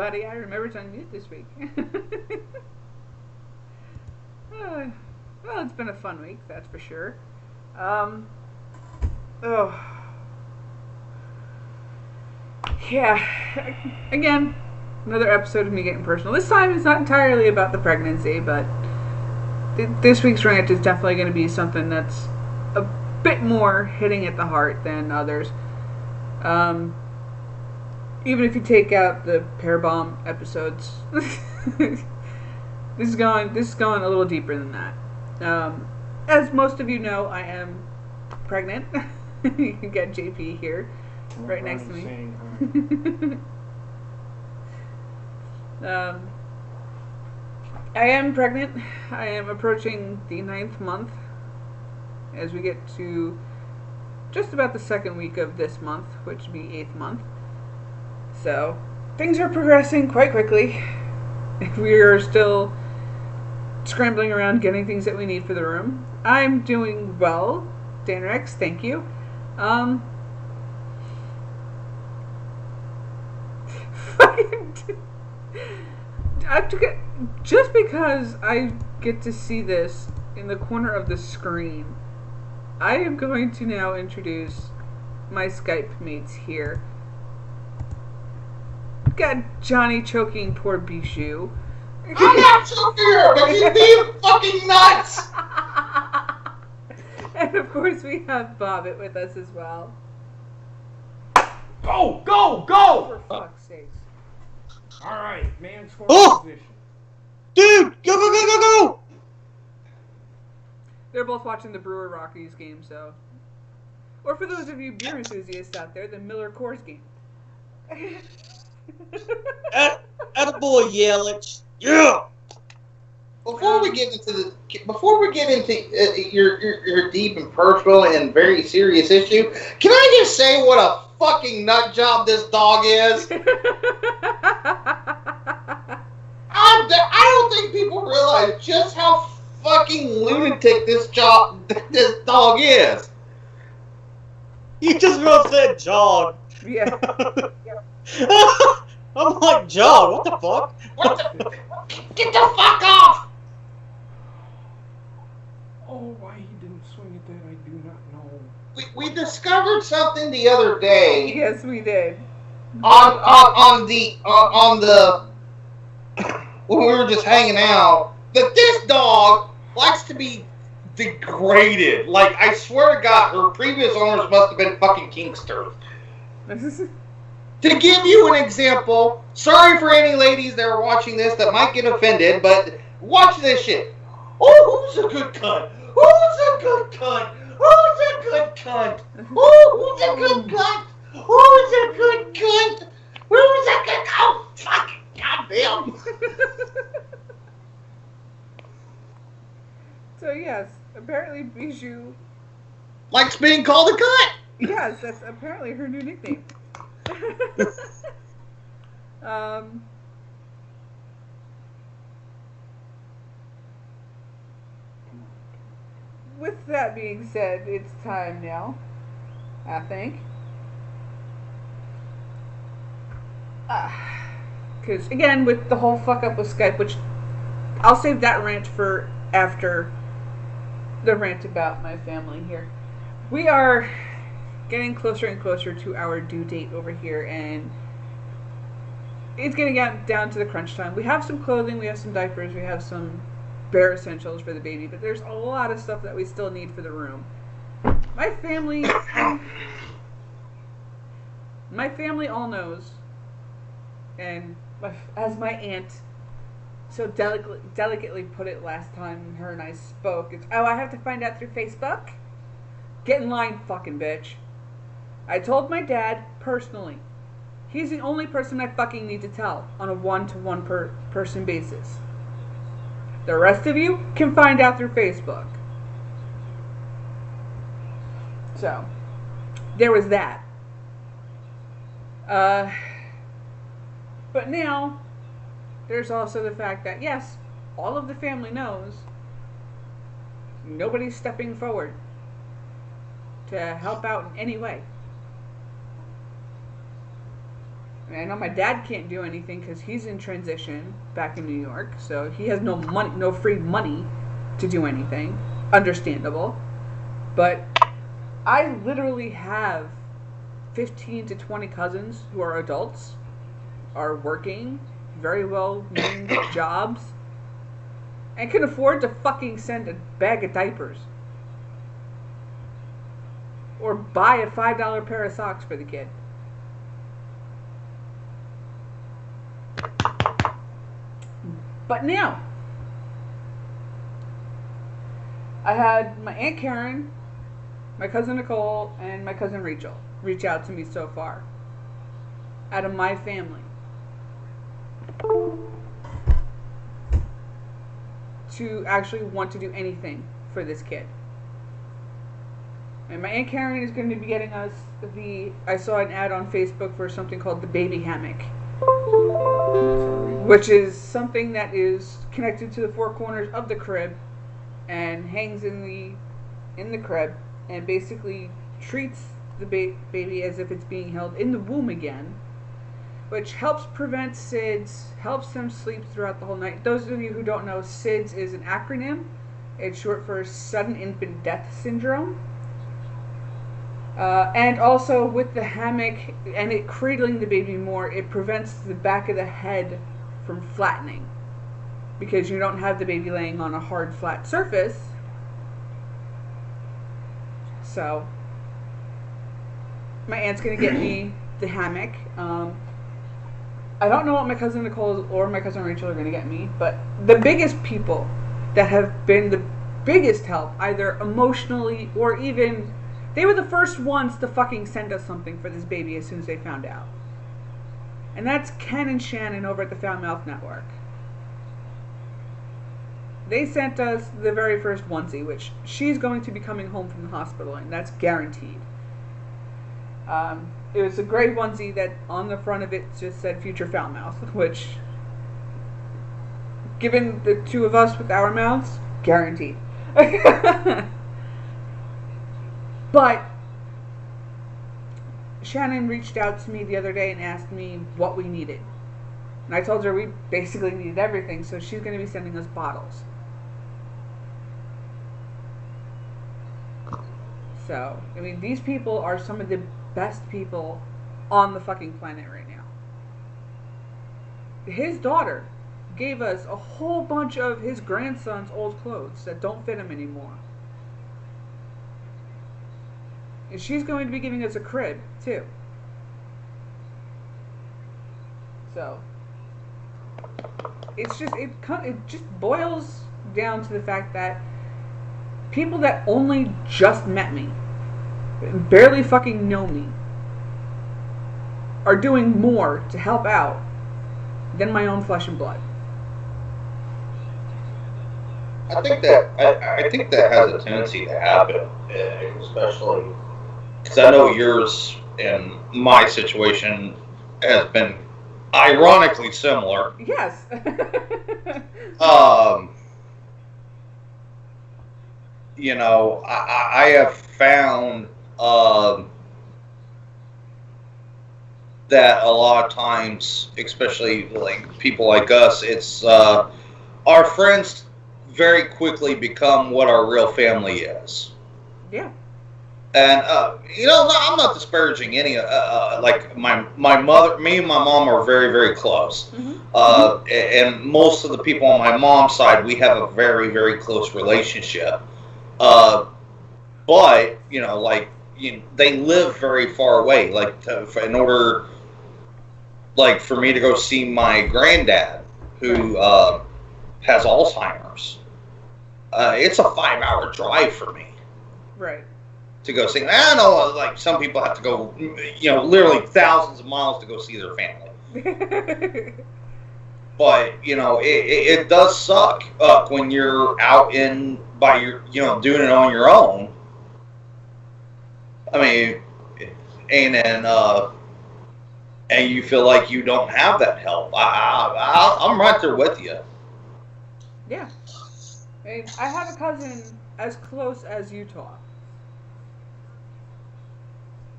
everybody. I remembered to unmute this week. Well, it's been a fun week, that's for sure. Oh. Yeah. Again, another episode of me getting personal. This time it's not entirely about the pregnancy, but this week's rant is definitely going to be something that's a bit more hitting at the heart than others. Even if you take out the pair bomb episodes, this is going a little deeper than that. As most of you know, I am pregnant. You can get JP here, right next to me. I am pregnant. I am approaching the 9th month as we get to just about the 2nd week of this month, which would be 8th month. So, things are progressing quite quickly. We are still scrambling around getting things that we need for the room. I'm doing well, Danrex, thank you. Just because I get to see this in the corner of the screen, I am going to now introduce my Skype mates here. Got Johnny choking poor Bijou. I'm not choking her, but she's being fucking nuts! And of course we have Bobbit with us as well. Go! Go! Go! For fuck's sakes. Alright, man score position. Dude! Go, go, go, go, go! They're both watching the Brewer Rockies game, so. Or for those of you beer enthusiasts out there, the Miller Coors game. Attaboy, Yelich. Yeah! Before we get into your deep and personal and very serious issue, can I just say what a fucking nut job this dog is? I don't think people realize just how fucking lunatic this dog is. You just about said jog. Yeah. I'm like, John, what the fuck? Get the fuck off! Oh, why he didn't swing at that, I do not know. We discovered something the other day. Yes, we did. On the when we were just hanging out, that this dog likes to be degraded. Like, I swear to God, her previous owners must have been fucking kinksters. To give you an example, sorry for any ladies that are watching this that might get offended, but watch this shit. Oh, who's a good cunt? Who's a good cunt? Who's a good cunt? Who's a good cunt? Who's a good cunt? Who's a good cunt? Oh, fuck. Goddamn. So yes, apparently Bijou likes being called a cunt. Yes, that's apparently her new nickname. With that being said, it's time now, I think. Because, again, with the whole fuck up with Skype, which I'll save that rant for after the rant about my family here. We are getting closer and closer to our due date over here, and it's getting down to the crunch time. We have some clothing, we have some diapers, we have some bare essentials for the baby, but there's a lot of stuff that we still need for the room. My family all knows, and as my aunt so delicately put it last time her and I spoke, it's, oh, I have to find out through Facebook? Get in line, fucking bitch. I told my dad personally. He's the only person I fucking need to tell on a one-to-one person basis. The rest of you can find out through Facebook. So, there was that. But now, there's also the fact that, yes, all of the family knows nobody's stepping forward to help out in any way. I know my dad can't do anything because he's in transition back in New York, so he has no money, no free money to do anything. Understandable. But I literally have 15 to 20 cousins who are adults, are working, very well named jobs, and can afford to fucking send a bag of diapers. Or buy a $5 pair of socks for the kid. But now, I had my Aunt Karen, my cousin Nicole, and my cousin Rachel reach out to me so far. Out of my family. To actually want to do anything for this kid. And my Aunt Karen is going to be getting us I saw an ad on Facebook for something called the baby hammock. Which is something that is connected to the four corners of the crib and hangs in the crib and basically treats the baby as if it's being held in the womb again, which helps prevent SIDS, helps them sleep throughout the whole night. Those of you who don't know, SIDS is an acronym. It's short for Sudden Infant Death Syndrome. And also with the hammock and it cradling the baby more, it prevents the back of the head from flattening. Because you don't have the baby laying on a hard, flat surface. So, my aunt's going to get me the hammock. I don't know what my cousin Nicole or my cousin Rachel are going to get me, but the biggest people that have been the biggest help, either emotionally or even... They were the first ones to fucking send us something for this baby as soon as they found out. And that's Ken and Shannon over at the Foul Mouth Network. They sent us the very first onesie, which she's going to be coming home from the hospital, and that's guaranteed. It was a gray onesie that on the front of it just said Future Foul Mouth, which, given the two of us with our mouths, guaranteed. But Shannon reached out to me the other day and asked me what we needed. And I told her we basically needed everything, so she's going to be sending us bottles. So, I mean, these people are some of the best people on the fucking planet right now. His daughter gave us a whole bunch of his grandson's old clothes that don't fit him anymore. And she's going to be giving us a crib, too. So, it's just, it just boils down to the fact that people that only just met me, barely fucking know me, are doing more to help out than my own flesh and blood. I think that has a tendency to happen, especially because I know yours and my situation has been ironically similar. Yes. You know, I have found that a lot of times, especially like people like us, it's our friends very quickly become what our real family is. Yeah. And you know, I'm not disparaging any. Like my mother, me and my mom are very, very close. Mm-hmm. And most of the people on my mom's side, we have a very, very close relationship. But you know, like they live very far away. Like in order, like for me to go see my granddad, who has Alzheimer's, it's a 5-hour drive for me. Right. To go see. I know, like some people have to go, you know, literally thousands of miles to go see their family. But you know, it does suck when you're out by your, you know, doing it on your own. I mean, and you feel like you don't have that help. I'm right there with you. Yeah. I have a cousin as close as Utah.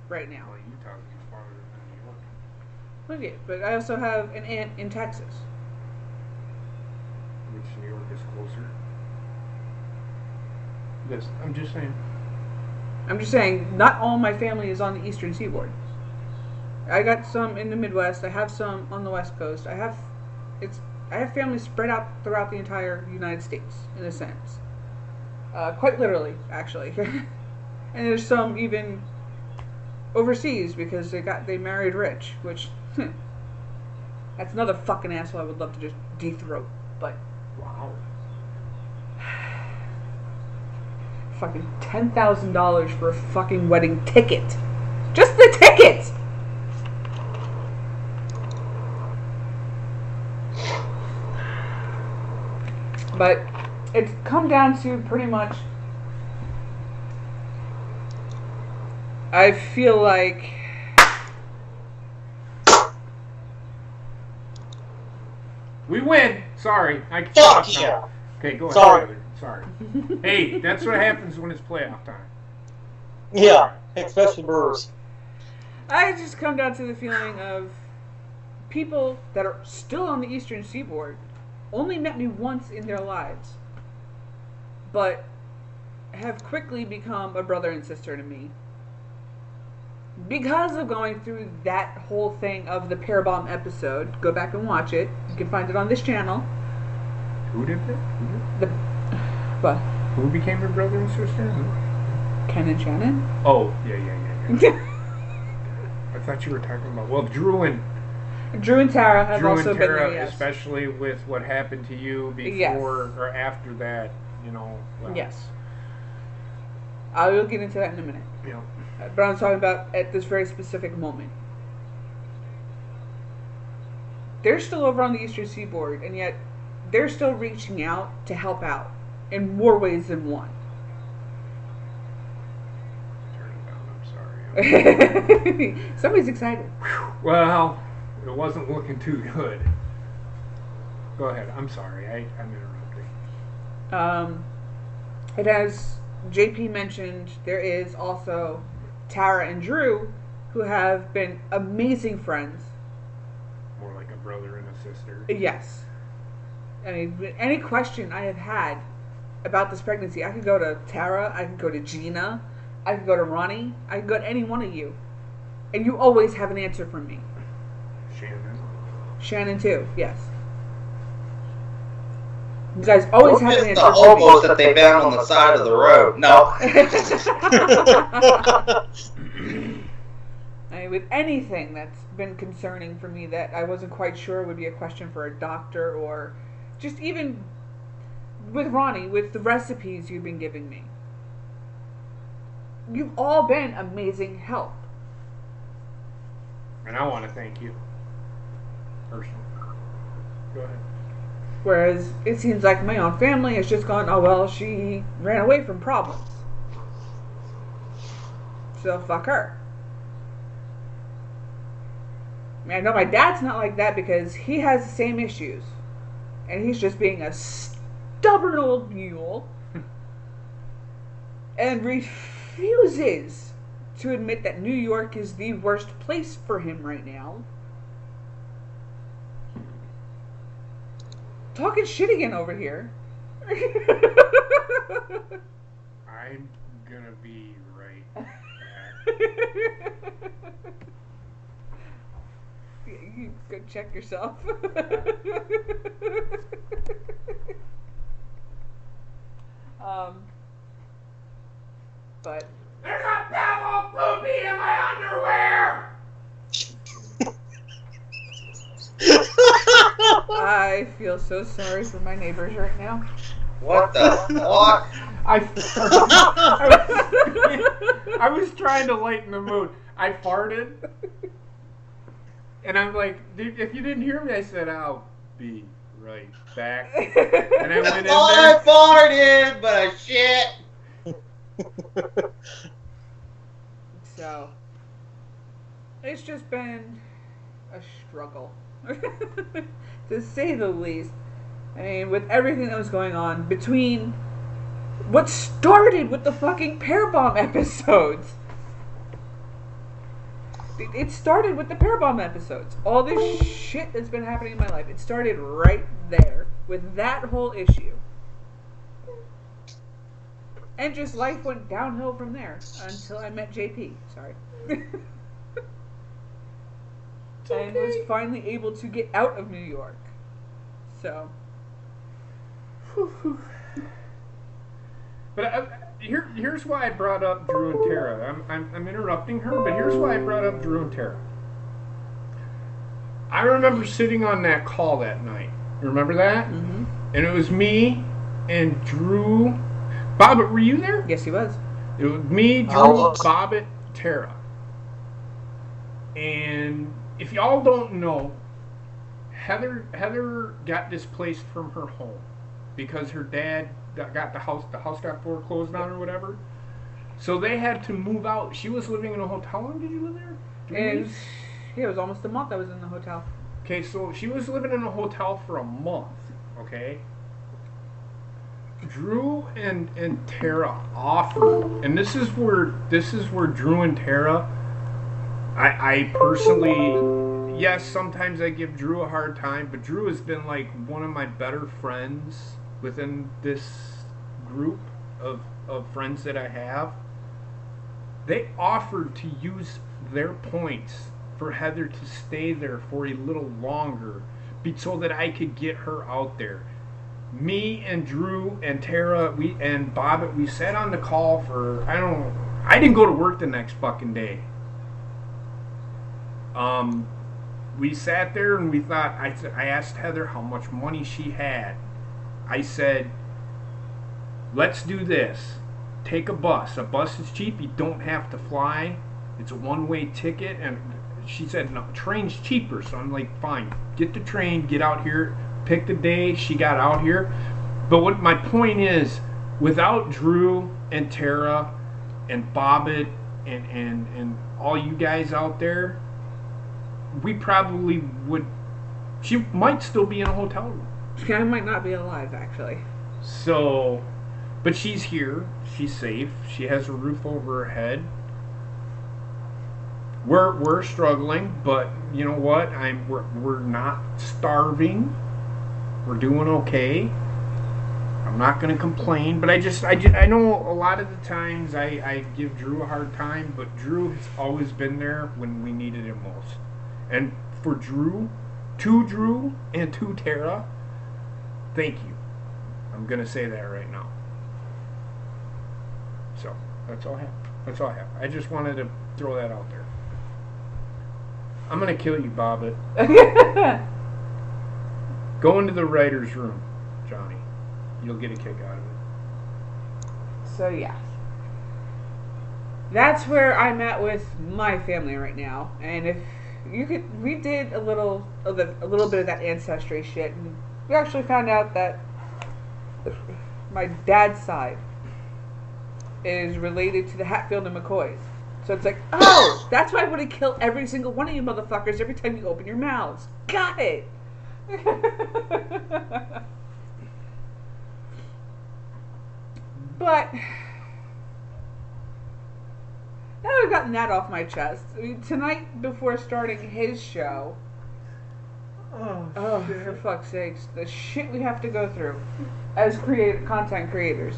Right now. Well, Utah's even farther than New York. Okay, but I also have an aunt in Texas. Which New York is closer. Yes, I'm just saying. I'm just saying, not all my family is on the Eastern Seaboard. I got some in the Midwest. I have some on the West Coast. I have family spread out throughout the entire United States, in a sense. Quite literally, actually. And there's some even overseas because they married rich, which that's another fucking asshole I would love to just de-throat. But Wow. fucking $10,000 for a fucking wedding ticket, just the ticket. But it's come down to pretty much, I feel like We win. Sorry. Fuck yeah. Okay, go ahead. Sorry. Tyler. Sorry. Hey, that's what happens when it's playoff time. Yeah, especially Brewers. I just come down to the feeling of people that are still on the Eastern Seaboard only met me once in their lives, but have quickly become a brother and sister to me. Because of going through that whole thing of the Pear Bomb episode, go back and watch it. You can find it on this channel. Who did that? What? Who became your brother and sister? Ken and Shannon? Oh, yeah. I thought you were talking about, well, Drew and Tara have also been Tara, there, yes. especially with what happened to you before Yes. or after that, you know. Well, Yes. I will get into that in a minute. Yeah. But I'm talking about at this very specific moment. They're still over on the Eastern Seaboard, and yet they're still reaching out to help out in more ways than one. Turn it down, I'm sorry. Somebody's excited. Well, it wasn't looking too good. Go ahead. I'm sorry. I'm interrupting. It has JP mentioned, there is also Tara and Drew, who have been amazing friends. More like a brother and a sister. Yes. I mean, any question I have had about this pregnancy, I could go to Tara, I could go to Gina, I could go to Ronnie, I could go to any one of you. And you always have an answer from me. Shannon too, yes. You guys always have an answer the for me. hobos that they found on the side of the road. No. I mean, with anything that's been concerning for me that I wasn't quite sure would be a question for a doctor, or just even with Ronnie, with the recipes you've been giving me. You've all been amazing help. And I want to thank you. Personally. Go ahead. Whereas it seems like my own family has just gone, oh well, she ran away from problems, so fuck her. I mean, I know my dad's not like that because he has the same issues, and he's just being a stubborn old mule and refuses to admit that New York is the worst place for him right now. Talking shit again over here. I'm gonna be right back. You go check yourself. But There's a devil poopy in my underwear! I feel so sorry for my neighbors right now. What the fuck? I was trying to lighten the mood. I farted. And I'm like, dude, if you didn't hear me, I said, I'll be right back. And I went in I there. farted, but I shit. So, it's just been a struggle, to say the least. I mean, with everything that was going on, between what started with the fucking Pear Bomb episodes, It started with the Parabomb episodes. All this shit that's been happening in my life. It started right there with that whole issue. And just life went downhill from there until I met JP. Sorry. And was finally able to get out of New York. So. But here's why I brought up Drew and Tara. I'm interrupting her, but here's why I brought up Drew and Tara. I remember sitting on that call that night. You remember that? Mm-hmm. And it was me and Drew. Bobbit, were you there? Yes, he was. It was me, Drew, Bobbit, Tara. And if y'all don't know, Heather got displaced from her home because her dad got the house got foreclosed on or whatever. So they had to move out. She was living in a hotel. How long did you live there? 3 weeks? Yeah, it was almost a month I was in the hotel. Okay, so she was living in a hotel for a month, okay? Drew and Tara offered, and this is where Drew and Tara, I personally, yes, sometimes I give Drew a hard time, but Drew has been like one of my better friends within this group of friends that I have. They offered to use their points for Heather to stay there for a little longer so that I could get her out there. Me and Drew and Tara and Bobbit, we sat on the call for, I didn't go to work the next fucking day. We sat there and we thought, I asked Heather how much money she had. I said, let's do this. Take a bus. A bus is cheap. You don't have to fly. It's a one-way ticket. And she said, no, train's cheaper. So I'm like, fine. Get the train. Get out here. Pick the day. She got out here. But what my point is, without Drew and Tara and Bobbit and all you guys out there, we probably would. She might still be in a hotel room. I might not be alive, actually. So, but she's here. She's safe. She has a roof over her head. We're struggling, but you know what? We're not starving. We're doing okay. I'm not going to complain, but I know a lot of the times I give Drew a hard time, but Drew has always been there when we needed him most. And for Drew, to Drew and to Tara, thank you. I'm going to say that right now. So, that's all I have. That's all I have. I just wanted to throw that out there. I'm going to kill you, Bobbit. Go into the writer's room, Johnny. You'll get a kick out of it. So, yeah. That's where I'm at with my family right now. And if you could, we did a little bit of that ancestry shit, and we actually found out that my dad's side is related to the Hatfield and McCoys. So it's like, oh, that's why I want to kill every single one of you motherfuckers every time you open your mouths. Got it. But now that I've gotten that off my chest, tonight before starting his show, oh for fuck's sakes, the shit we have to go through as content creators.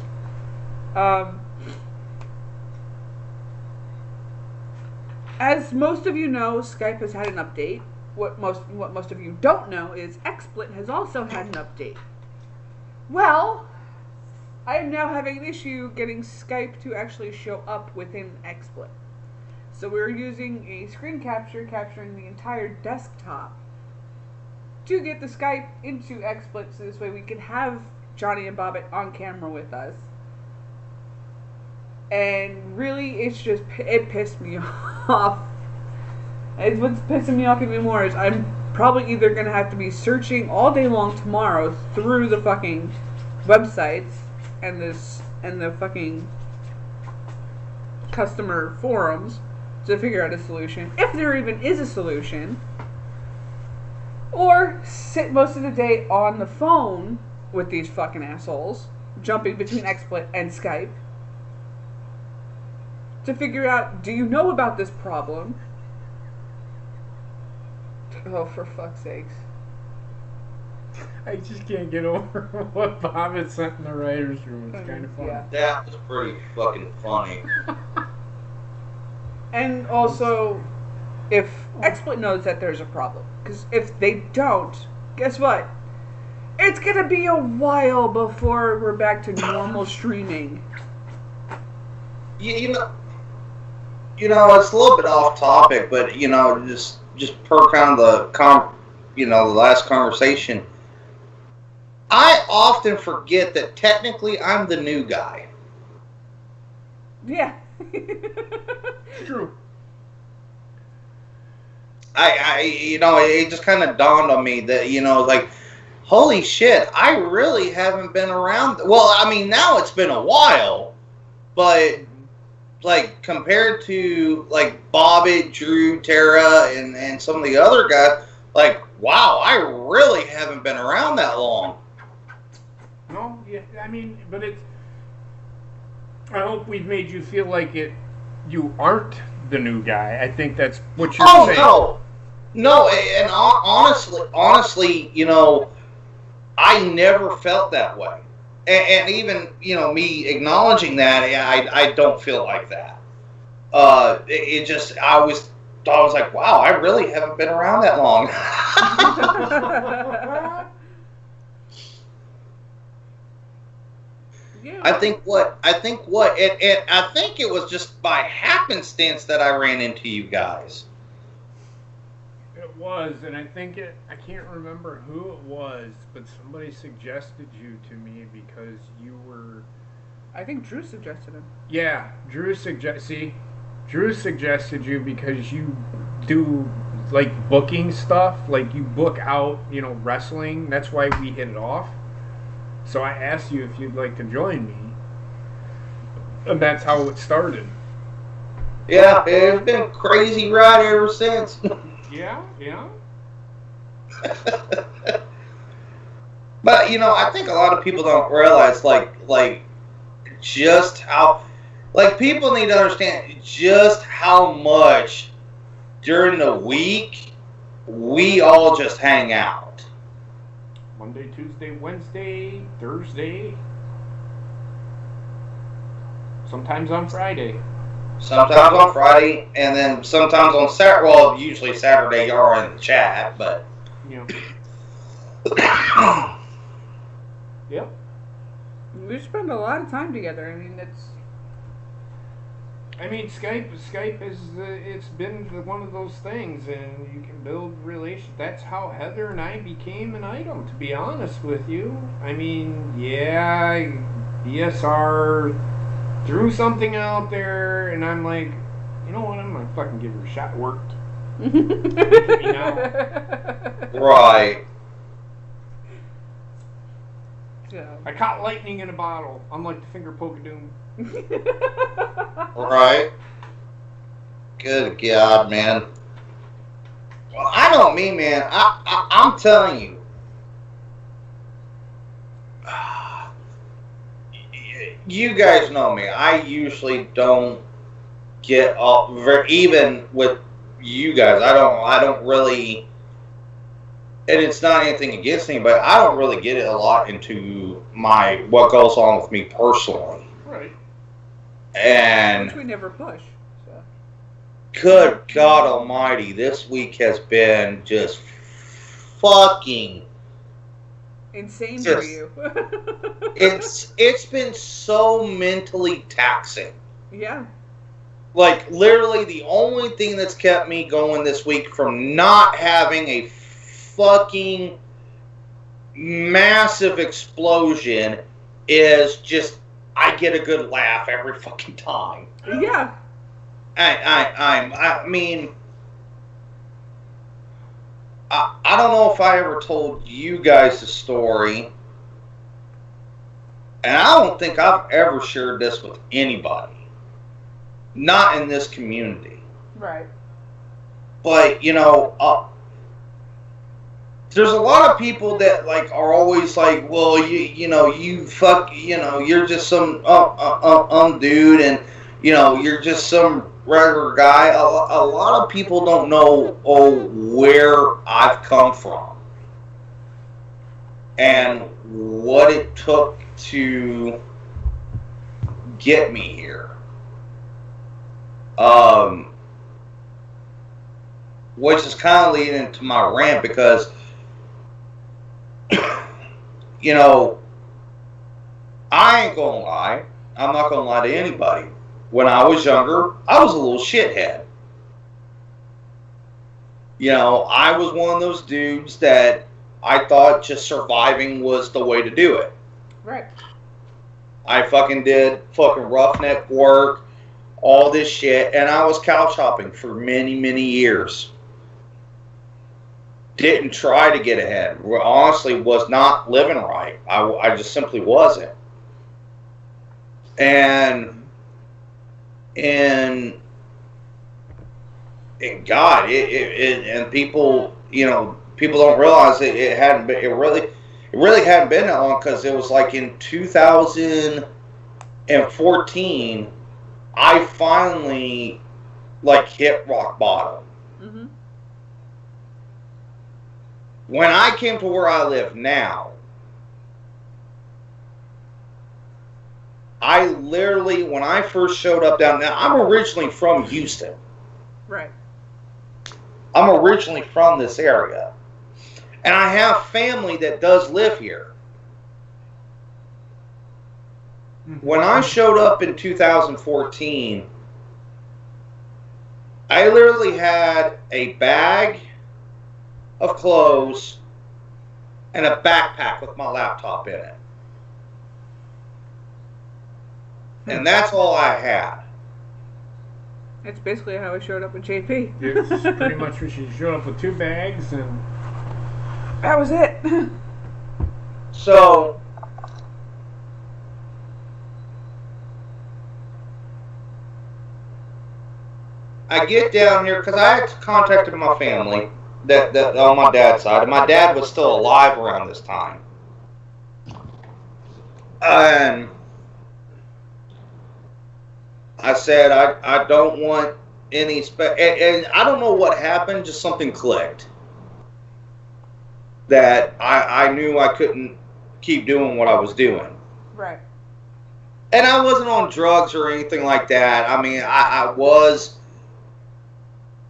As most of you know, Skype has had an update. What most of you don't know is XSplit has also had an update. Well, I am now having an issue getting Skype to actually show up within XSplit. So we're using a screen capture capturing the entire desktop to get the Skype into XSplit, so this way we can have Johnny and Bobbit on camera with us. And really, it pissed me off. It's what's pissing me off even more is I'm probably either going to have to be searching all day long tomorrow through the fucking websites and the fucking customer forums to figure out a solution, if there even is a solution, or sit most of the day on the phone with these fucking assholes, jumping between XSplit and Skype, to figure out, do you know about this problem? Oh, for fuck's sakes. I just can't get over what Bob had sent in the writer's room. It's kind of funny. Yeah. That was pretty fucking funny. And also, if XSplit knows that there's a problem, because if they don't, guess what? It's gonna be a while before we're back to normal streaming. You know, it's a little bit off topic, but just per kind of the last conversation. I often forget that technically I'm the new guy. Yeah. True. It just kind of dawned on me that, like, holy shit, I really haven't been around. Well, I mean, now it's been a while, but, like, compared to, like, Bobbitt, Drew, Tara, and some of the other guys, like, wow, I really haven't been around that long. No, yeah, I mean, but it's... I hope we've made you feel like you aren't the new guy. I think that's what you're saying. No, and honestly, I never felt that way. And even, me acknowledging that, I don't feel like that. I was like, wow, I really haven't been around that long. Yeah. I think it was just by happenstance that I ran into you guys. It was, and I can't remember who it was, but somebody suggested you to me because you were... I think Drew suggested him. Yeah, Drew suggested you because you do, like, booking stuff, like you book out, wrestling. That's why we hit it off. So I asked you if you'd like to join me. And that's how it started. Yeah, it's been a crazy ride ever since. Yeah. But, I think a lot of people don't realize, like just how, like, people need to understand just how much during the week we all just hang out. Monday, Tuesday, Wednesday, Thursday. Sometimes on Friday. Sometimes on Friday, and then sometimes on Saturday. Well, usually Saturday you're in the chat, but... Yep. We spend a lot of time together. I mean, Skype is it's been one of those things, and you can build relations. That's how Heather and I became an item, to be honest with you. I mean, yeah, BSR threw something out there, and I'm like, you know what, I'm gonna fucking give her a shot. It worked. Look at me now. Right. yeah. I caught lightning in a bottle, unlike the finger poke of doom. Right. Good God, man. Well, I know me, man. I'm telling you. You guys know me. I usually don't get all, even with you guys. I don't really, and it's not anything against me, but I don't really get it a lot into what goes on with me personally. Right. And which we never push. So. Good God Almighty, this week has been just fucking insane for you. It's been so mentally taxing. Yeah. Like, literally the only thing that's kept me going this week from not having a fucking massive explosion is just I get a good laugh every fucking time. Yeah. I mean, I don't know if I ever told you guys the story, and I don't think I've ever shared this with anybody. Not in this community. Right. But, there's a lot of people that, like, are always like, well, you fuck, you're just some dude, and, you're just some regular guy, a lot of people don't know where I've come from and what it took to get me here. Which is kind of leading into my rant because, you know, I ain't gonna lie. I'm not gonna lie to anybody. When I was younger, I was a little shithead. You know, I was one of those dudes that I thought just surviving was the way to do it. Right. I fucking did fucking roughneck work, all this shit, and I was couch hopping for many, many years. Didn't try to get ahead. Honestly, was not living right. I just simply wasn't. And God, and people, you know, people don't realize it hadn't been. It really hadn't been that long because it was like in 2014, I finally like hit rock bottom. Mm-hmm. When I came to where I live now, I literally, when I first showed up down there, I'm originally from Houston. Right. I'm originally from this area. And I have family that does live here. When I showed up in 2014, I literally had a bag of clothes and a backpack with my laptop in it. And that's all I had. That's basically how I showed up with JP. It's pretty much when she showed up with 2 bags and that was it. So I get down here because I had contacted my family that on my dad's side, and my dad was still alive around this time. And I said I don't want any and I don't know what happened, just something clicked that I knew I couldn't keep doing what I was doing. Right. And I wasn't on drugs or anything like that. I mean, I was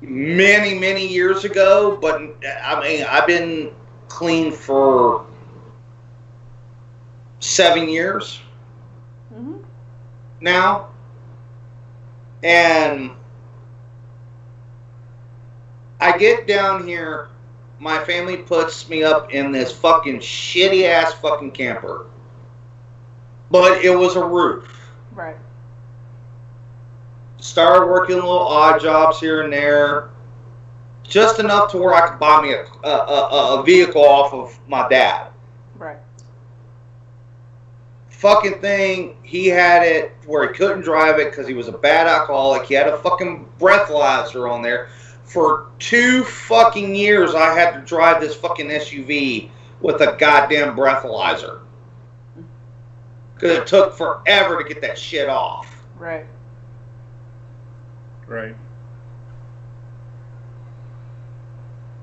many, many years ago, but I mean, I've been clean for 7 years now. And I get down here, my family puts me up in this fucking shitty ass fucking camper. But it was a roof. Right. Started working little odd jobs here and there. Just enough to where I could buy me a vehicle off of my dad. Right. Fucking thing, he had it where he couldn't drive it because he was a bad alcoholic. He had a fucking breathalyzer on there. For 2 fucking years, I had to drive this fucking SUV with a goddamn breathalyzer. Because it took forever to get that shit off. Right. right.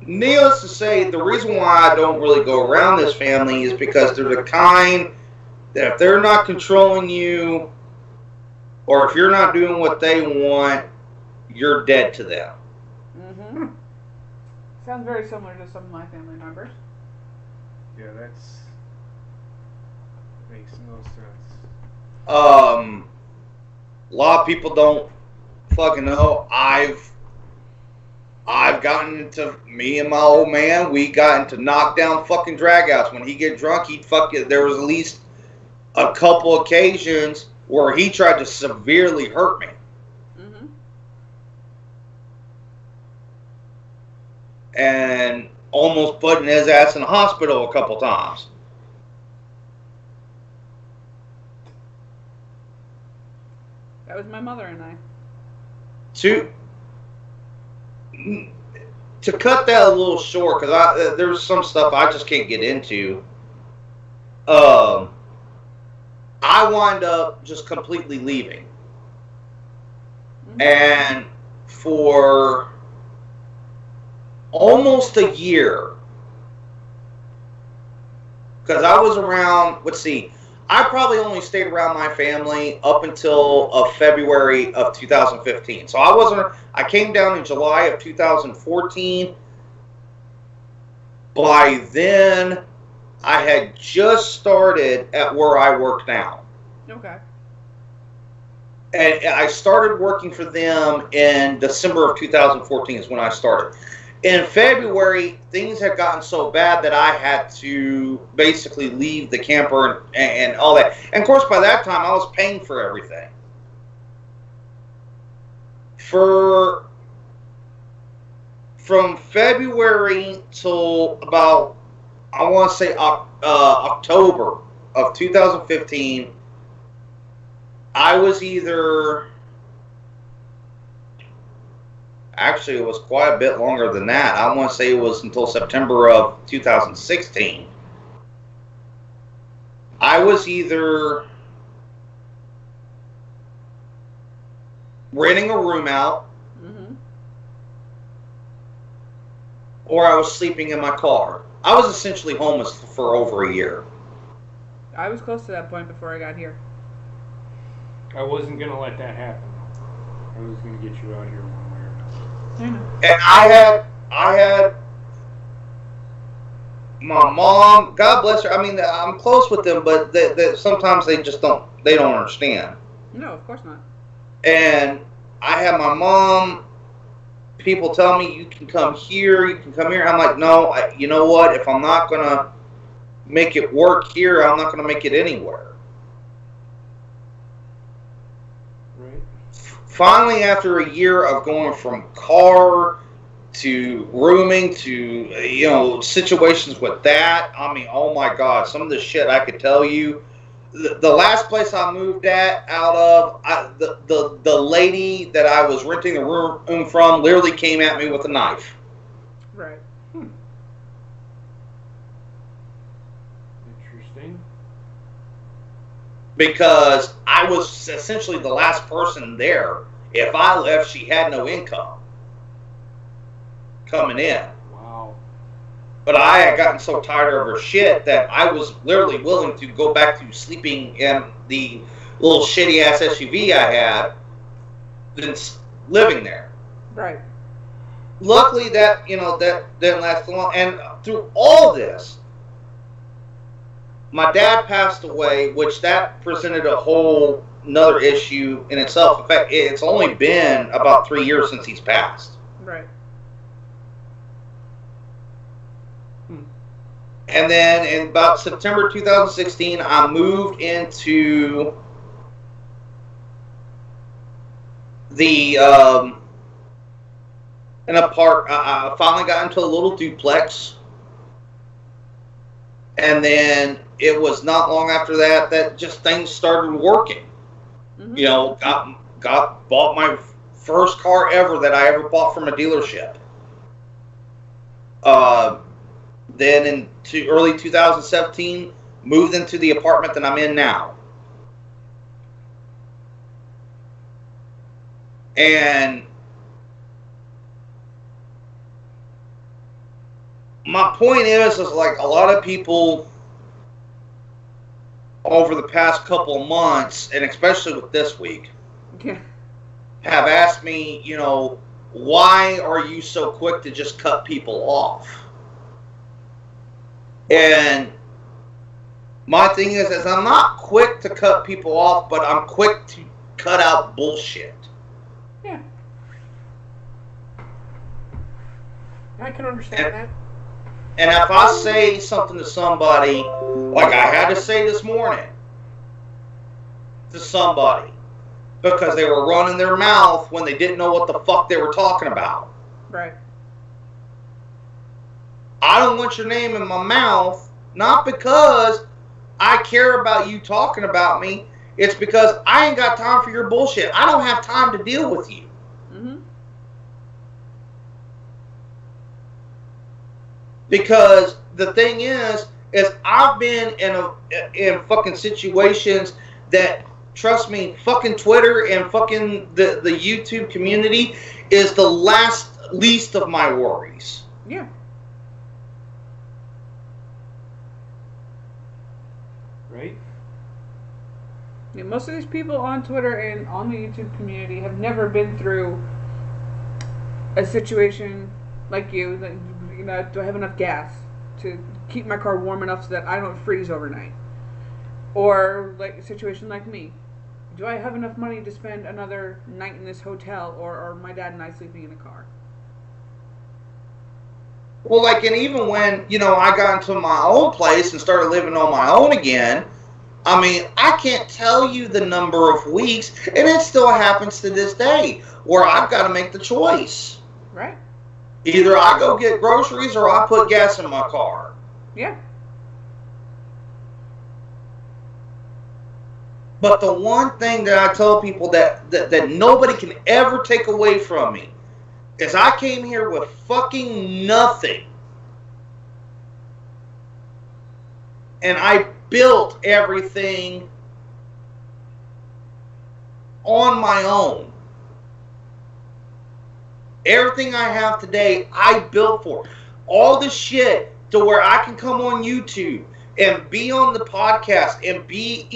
Needless to say, the reason why I don't really go around this family is because they're the kind that if they're not controlling you, or if you're not doing what they want, you're dead to them. Mm-hmm. Sounds very similar to some of my family members. Yeah, that's makes no sense. A lot of people don't fucking know. I've gotten into, me and my old man, we got into knockdown fucking dragouts. When he get drunk, he'd fucking, there was at least a couple occasions where he tried to severely hurt me. Mm-hmm. And almost putting his ass in the hospital a couple times. That was my mother and I. To cut that a little short, because there's some stuff I just can't get into. I wind up just completely leaving. And for almost a year, because I was around, let's see, I probably only stayed around my family up until February of 2015. So I came down in July of 2014. By then, I had just started at where I work now. Okay. And I started working for them in December of 2014 is when I started. In February, things had gotten so bad that I had to basically leave the camper and all that. And of course, by that time, I was paying for everything. From February till about, I want to say October of 2015, I was either... Actually, it was quite a bit longer than that. I want to say it was until September of 2016. I was either renting a room out, or I was sleeping in my car. I was essentially homeless for over a year. I was close to that point before I got here. I wasn't going to let that happen. I was going to get you out here one way or another. And I had my mom, God bless her. I mean, I'm close with them, but sometimes they just don't understand. No, of course not. And I had my mom, people tell me, you can come here, you can come here. I'm like, no, you know what? If I'm not going to make it work here, I'm not going to make it anywhere. Finally, after a year of going from car to rooming to, situations with that, I mean, oh my God, some of the shit I could tell you. The last place I moved out of, the lady that I was renting the room from literally came at me with a knife. Right. Interesting. Because I was essentially the last person there. If I left, she had no income coming in. Wow. But I had gotten so tired of her shit that I was literally willing to go back to sleeping in the little shitty ass SUV I had than living there. Right. Luckily that didn't last long. And through all this, my dad passed away, which that presented a whole another issue in itself. In fact, it's only been about 3 years since he's passed. Right. And then in about September 2016, I moved into the an apartment. I finally got into a little duplex, and then it was not long after that just things started working. Bought my first car ever that I ever bought from a dealership. Then in early 2017, moved into the apartment that I'm in now. And my point is like a lot of people over the past couple of months, and especially with this week, have asked me, why are you so quick to just cut people off? And my thing is I'm not quick to cut people off, but I'm quick to cut out bullshit. Yeah. I can understand that. And if I say something to somebody, like I had to say this morning to somebody, because they were running their mouth when they didn't know what the fuck they were talking about. Right. I don't want your name in my mouth, not because I care about you talking about me. It's because I ain't got time for your bullshit. I don't have time to deal with you. Because the thing is I've been in fucking situations that trust me, fucking Twitter and fucking the YouTube community is the least of my worries. Yeah. Right? Yeah, most of these people on Twitter and on the YouTube community have never been through a situation like you. That, you know, do I have enough gas to keep my car warm enough so that I don't freeze overnight? Or like a situation like me. Do I have enough money to spend another night in this hotel, or are my dad and I sleeping in a car? Well, like, and even when, you know, I got into my own place and started living on my own again, I mean, I can't tell you the number of weeks, and it still happens to this day, where I've got to make the choice. Right. Either I go get groceries or I put gas in my car. Yeah. But the one thing that I tell people that nobody can ever take away from me is I came here with fucking nothing. And I built everything on my own. Everything I have today, I built for. All the shit to where I can come on YouTube and be on the podcast and be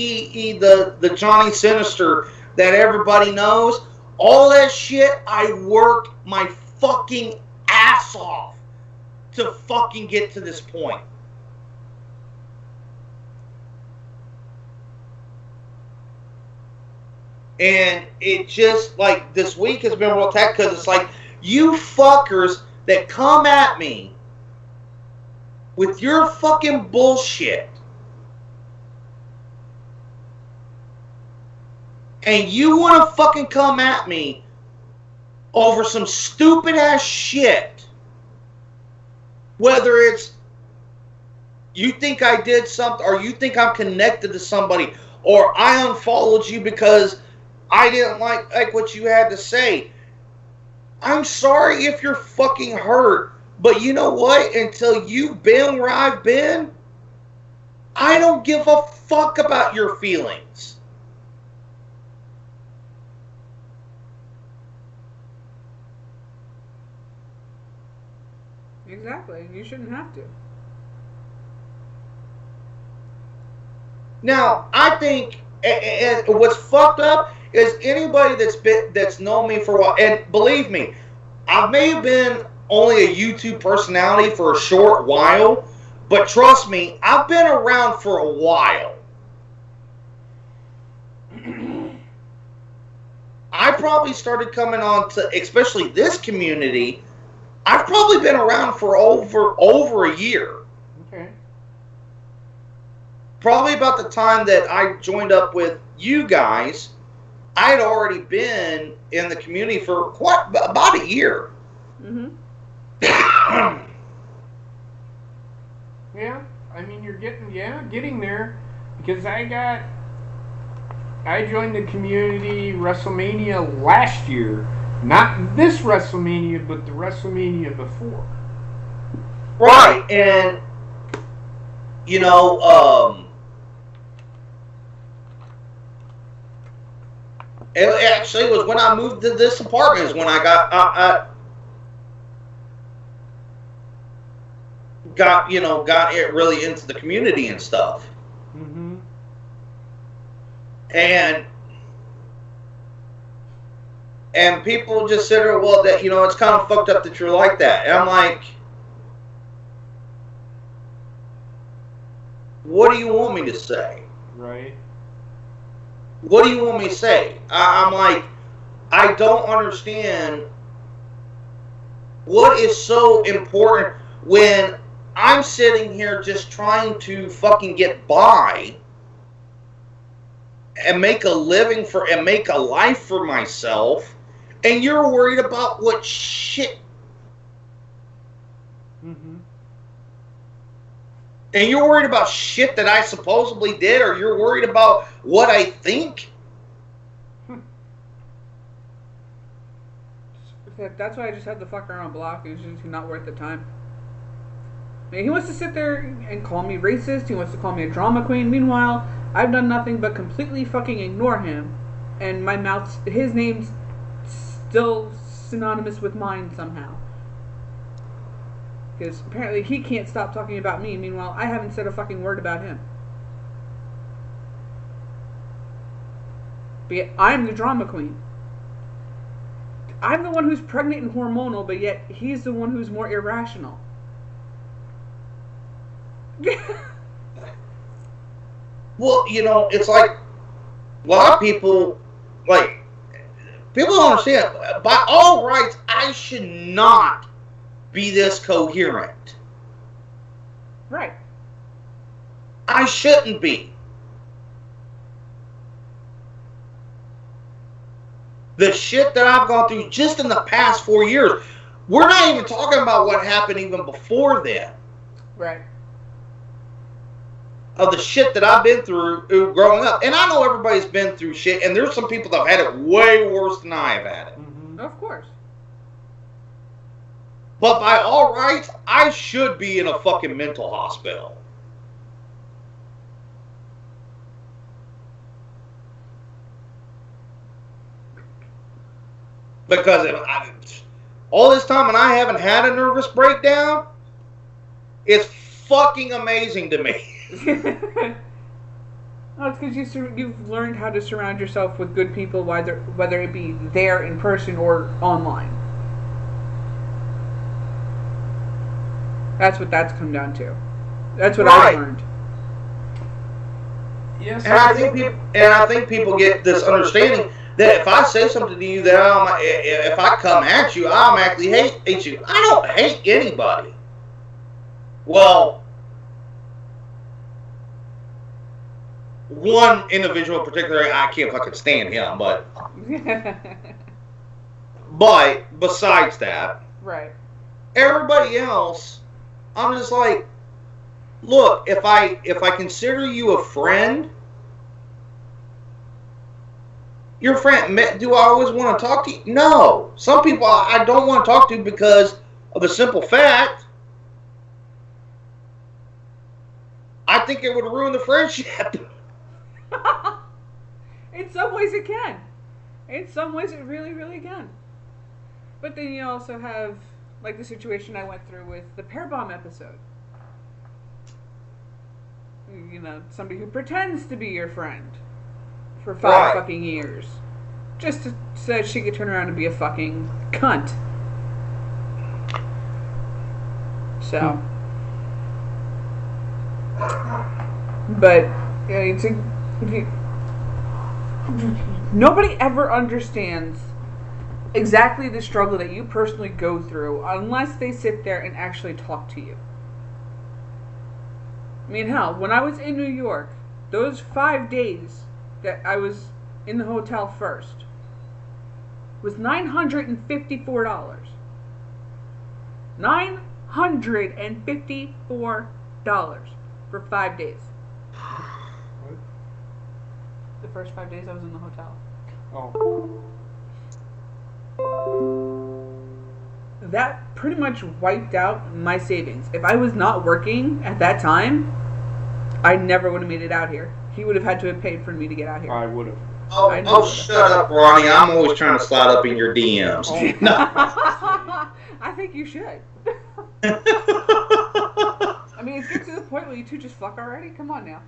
the Johnny Sinister that everybody knows. All that shit, I worked my fucking ass off to fucking get to this point. And it just, like, this week has been real tough because it's like, you fuckers that come at me with your fucking bullshit, and you want to fucking come at me over some stupid ass shit, whether it's you think I did something, or you think I'm connected to somebody, or I unfollowed you because I didn't like what you had to say. I'm sorry if you're fucking hurt, but you know what? Until you've been where I've been, I don't give a fuck about your feelings. Exactly. You shouldn't have to. Now, I think, and what's fucked up is anybody that's known me for a while, and believe me, I may have been only a YouTube personality for a short while, but trust me, I've been around for a while. I probably started coming on to, especially this community, I've probably been around for over a year. Okay. Probably about the time that I joined up with you guys, I'd already been in the community for about a year. Mm-hmm. Yeah, I mean, you're getting there, because I joined the community WrestleMania last year, not this WrestleMania, but the WrestleMania before. Right, and you know, it actually was when I moved to this apartment is when I got it really into the community and stuff. Mm-hmm. And people just sit there, well, that, you know, it's kind of fucked up that you're like that. And I'm like, what do you want me to say? Right. What do you want me to say? I'm like, I don't understand what is so important when I'm sitting here just trying to fucking get by and make a living and make a life for myself, and you're worried about what shit. Mm-hmm. And you're worried about shit that I supposedly did, or you're worried about what I think? That's why I just had the fuck around block. It's just not worth the time. He wants to sit there and call me racist. He wants to call me a drama queen. Meanwhile, I've done nothing but completely fucking ignore him. And his name's still synonymous with mine somehow. Because apparently he can't stop talking about me. Meanwhile, I haven't said a fucking word about him. But yet, I'm the drama queen. I'm the one who's pregnant and hormonal, but yet he's the one who's more irrational. Well, it's like a lot of people, people don't understand. By all rights, I should not be this coherent. Right. I shouldn't be. The shit that I've gone through just in the past 4 years, we're not even talking about what happened even before then. Right. Of the shit that I've been through growing up. And I know everybody's been through shit, and there's some people that have had it way worse than I have had it. Mm-hmm. Of course. But by all rights, I should be in a fucking mental hospital. Because all this time and I haven't had a nervous breakdown, it's fucking amazing to me. Oh, it's because you've learned how to surround yourself with good people, whether it be there in person or online. That's what that's come down to. That's what Right. I've learned. Yes. And I think people get this understanding that if I say something to you that if I come at you, I automatically hate you. I don't hate anybody. Well, one individual in particular, I can't fucking stand him, but besides that, Right. everybody else, I'm just like, look, if I consider you a friend, your friend, do I always want to talk to you? No. Some people I don't want to talk to because of the simple fact, I think it would ruin the friendship. In some ways it can. In some ways it really, really can. But then you also have, like, the situation I went through with the pear bomb episode. Somebody who pretends to be your friend for 5 Right. fucking years. Just so that she could turn around and be a fucking cunt. So. But, nobody ever understands exactly the struggle that you personally go through unless they sit there and actually talk to you. I mean, hell, when I was in New York, those 5 days that I was in the hotel first was $954. $954 for 5 days. What? The first 5 days I was in the hotel. Oh. That pretty much wiped out my savings. If I was not working at that time, I never would have made it out here. He would have had to have paid for me to get out here. I would have. Oh, shut up, Ronnie. I'm always trying to slide up in your DMs. No. I think you should. I mean, it's getting to the point where you two just fuck already? Come on now.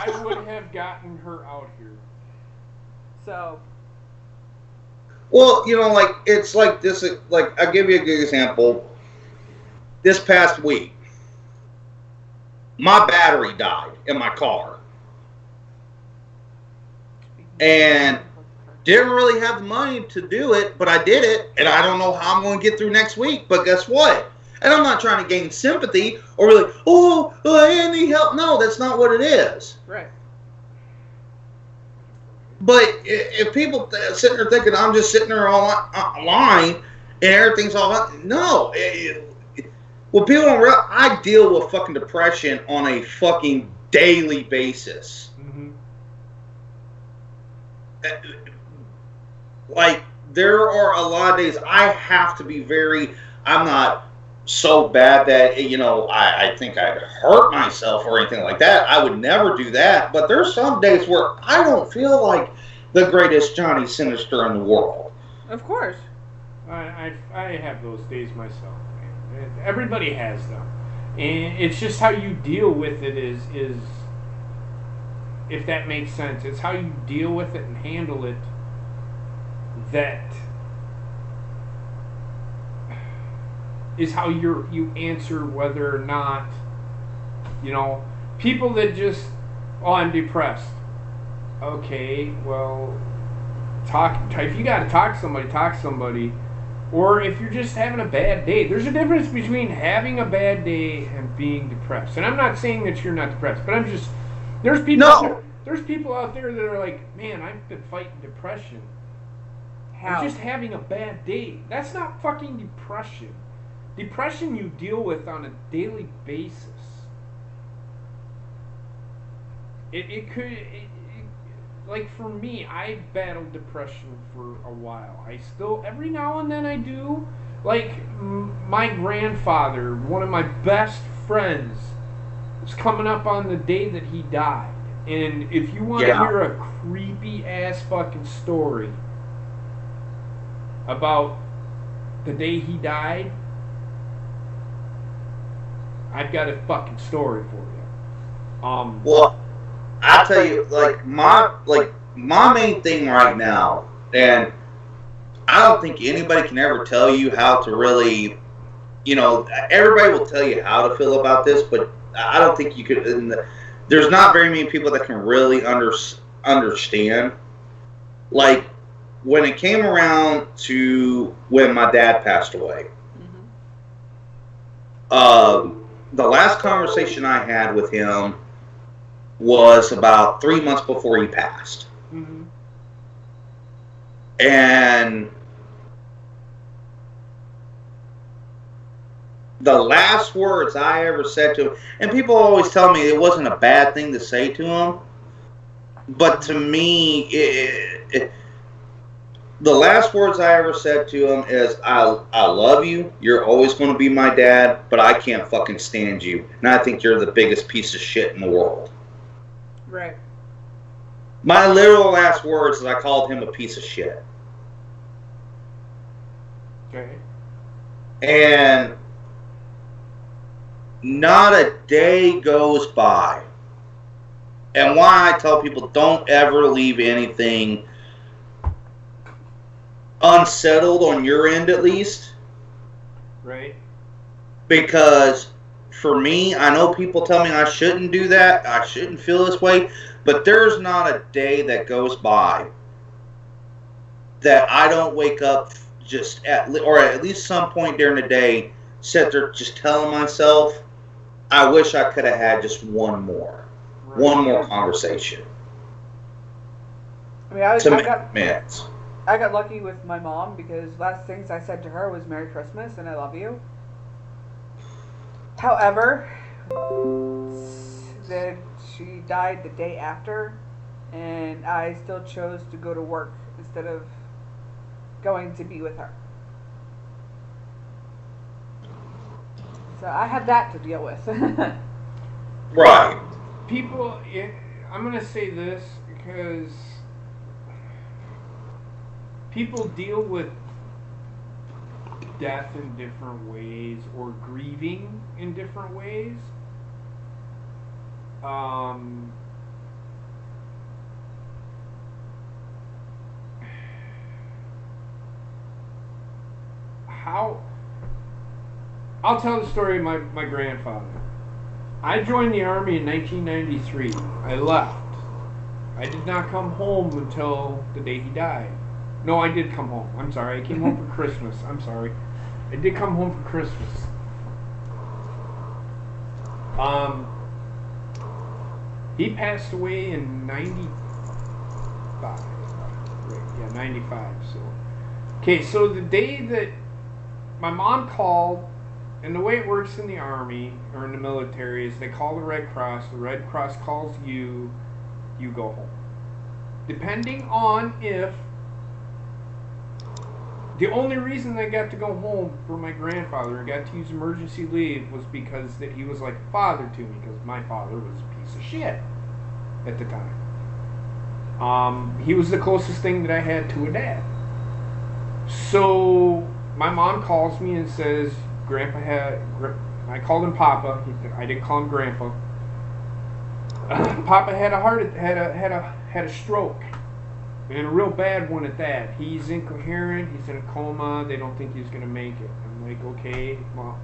I would have gotten her out here. So. Well, it's like this. Like, I'll give you a good example. This past week, my battery died in my car. And didn't really have the money to do it, but I did it, and I don't know how I'm going to get through next week, but guess what? And I'm not trying to gain sympathy or be like, oh, I need help. No, that's not what it is. Right. But if people sitting there thinking I'm just sitting there online and everything's all no. What people don't realize, I deal with fucking depression on a fucking daily basis. Mm-hmm. Like, there are a lot of days I have to be I'm not so bad that, you know, I think I'd hurt myself or anything like that. I would never do that. But there's some days where I don't feel like the greatest Johnny Sinister in the world. Of course. I have those days myself. Man. Everybody has them, and it's just how you deal with it is if that makes sense. It's how you deal with it and handle it that is how you answer whether or not, you know, people that just, oh, I'm depressed. Okay, well, if you got to talk to somebody. Or if you're just having a bad day. There's a difference between having a bad day and being depressed. And I'm not saying that you're not depressed, but there's people out there that are like, man, I've been fighting depression. How? I'm just having a bad day. That's not fucking depression. Depression you deal with on a daily basis. Like for me, I've battled depression for a while. I still, every now and then I do. Like my grandfather, one of my best friends, is coming up on the day that he died. And if you want to hear a creepy ass fucking story about the day he died, I've got a fucking story for you. Well, I tell you, my main thing right now, and I don't think anybody can ever tell you how to really, you know, everybody will tell you how to feel about this, but I don't think you could. There's not very many people that can really understand. Like when it came around to when my dad passed away, the last conversation I had with him was about 3 months before he passed. Mm-hmm. And the last words I ever said to him, and people always tell me it wasn't a bad thing to say to him, but to me, the last words I ever said to him is, I love you, you're always going to be my dad, but I can't fucking stand you, and I think you're the biggest piece of shit in the world. Right. My literal last words is I called him a piece of shit. Okay. And not a day goes by. And why I tell people don't ever leave anything unsettled on your end at least. Right. Because for me, I know people tell me I shouldn't do that, I shouldn't feel this way, but there's not a day that goes by that I don't wake up just at least some point during the day, sit there just telling myself, I wish I could have had just one more conversation. I mean, I got lucky with my mom because last things I said to her was Merry Christmas and I love you. However, she died the day after, and I still chose to go to work instead of going to be with her. So I have that to deal with. Right. People, I'm going to say this because people deal with death in different ways or grieving in different ways. I'll tell the story of my grandfather. I joined the Army in 1993. I left. I did not come home until the day he died. No, I did come home. I'm sorry. I came home for Christmas. I'm sorry. I did come home for Christmas. He passed away in 95. Right, yeah, 95. So the day that my mom called, and the way it works in the Army or in the military is they call the Red Cross. The Red Cross calls you. You go home. Depending on if The only reason I got to go home for my grandfather and got to use emergency leave was because that he was like a father to me, because my father was a piece of shit at the time. He was the closest thing that I had to a dad. So my mom calls me and says, Grandpa had, I called him Papa. I didn't call him Grandpa. Papa had a stroke, and a real bad one at that. He's incoherent. He's in a coma. They don't think he's gonna make it. I'm like, okay. Well,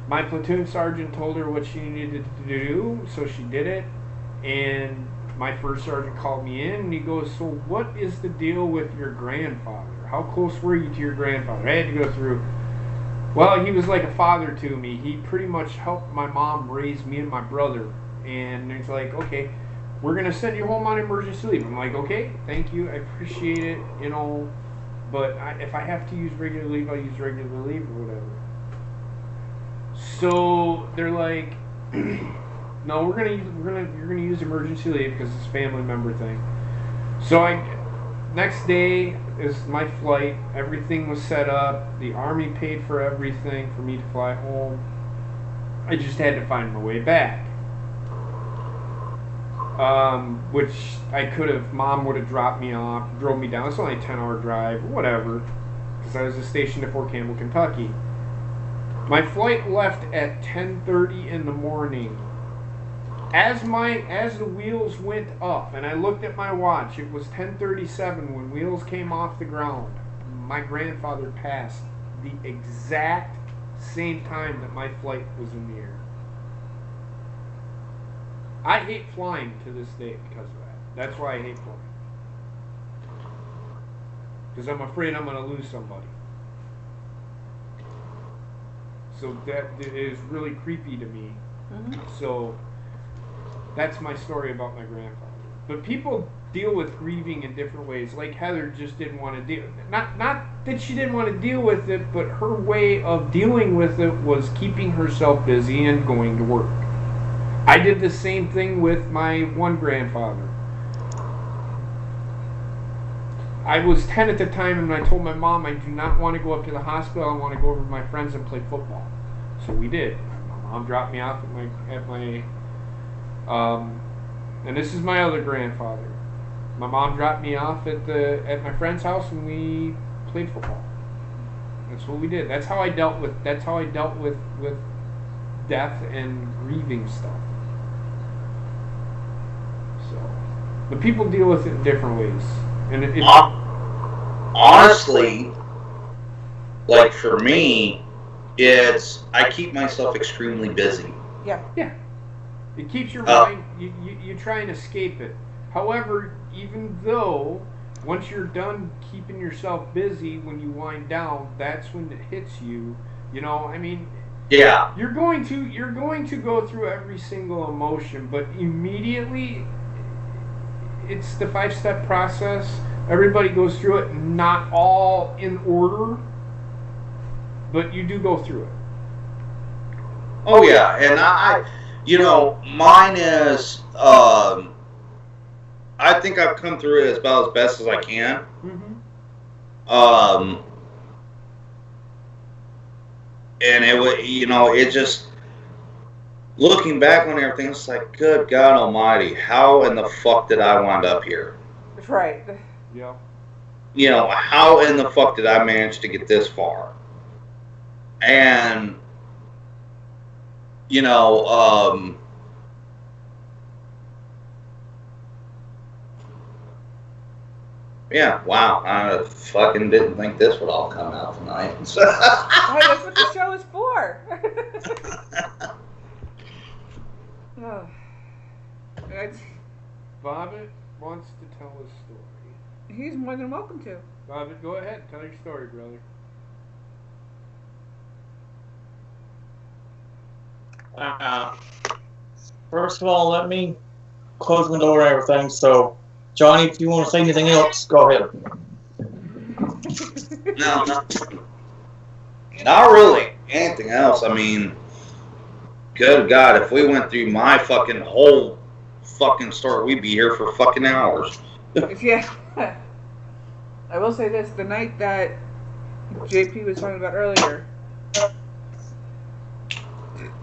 my platoon sergeant told her what she needed to do, so she did it. And my first sergeant called me in, and he goes, "So what is the deal with your grandfather? How close were you to your grandfather?" I had to go through. Well, he was like a father to me. He pretty much helped my mom raise me and my brother. And it's like, okay, we're going to send you home on emergency leave. I'm like, okay, thank you. I appreciate it, you know. But if I have to use regular leave, I'll use regular leave or whatever. So they're like, no, you're gonna use emergency leave because it's a family member thing. So next day is my flight. Everything was set up. The Army paid for everything for me to fly home. I just had to find my way back. Which I could have, Mom would have dropped me off, drove me down. It's only a 10-hour drive, whatever, because I was stationed at Fort Campbell, Kentucky. My flight left at 10:30 in the morning. As the wheels went up, and I looked at my watch, it was 10:37 when wheels came off the ground. My grandfather passed the exact same time that my flight was in the air. I hate flying to this day because of that. That's why I hate flying. Because I'm afraid I'm going to lose somebody. So that is really creepy to me. Mm-hmm. So that's my story about my grandfather. But people deal with grieving in different ways. Like Heather just didn't want to deal. Not that she didn't want to deal with it, but her way of dealing with it was keeping herself busy and going to work. I did the same thing with my one grandfather. I was 10 at the time, and I told my mom I do not want to go up to the hospital. I want to go over with my friends and play football. So we did. My mom dropped me off at my and this is my other grandfather. My mom dropped me off at my friend's house, and we played football. That's what we did. That's how I dealt with death and grieving stuff. So, but people deal with it in different ways, and honestly, like for me, I keep myself extremely busy. Yeah. It keeps your mind. You try and escape it. However, even though once you're done keeping yourself busy, when you wind down, that's when it hits you. You know, I mean. Yeah. You're going to go through every single emotion, but immediately. It's the 5-step process. Everybody goes through it, not all in order, but you do go through it. Oh yeah, and mine is. I think I've come through it about as best as I can. Mm-hmm. And it just. Looking back on everything, it's like, good God Almighty, how in the fuck did I wind up here? Right. Yeah. How in the fuck did I manage to get this far? And, yeah, wow, I fucking didn't think this would all come out tonight. That's what the show is for. Oh. Bobbit wants to tell his story. He's more than welcome to. Bobbit, go ahead. Tell your story, brother. First of all, let me close my door and everything. So, Johnny, if you want to say anything else, go ahead. No. Not really. Anything else. I mean, good God, if we went through my fucking whole fucking story, we'd be here for fucking hours. Yeah. I will say this, the night that JP was talking about earlier.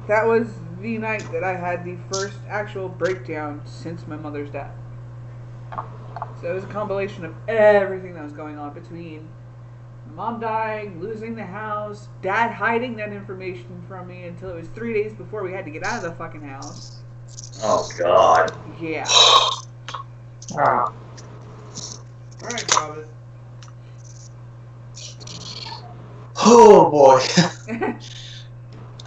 That was the night that I had the first actual breakdown since my mother's death. So it was a compilation of everything that was going on between my mom dying, losing the house, dad hiding that information from me until it was 3 days before we had to get out of the fucking house. Oh, God. Yeah. Ah. Alright, Travis. Oh boy.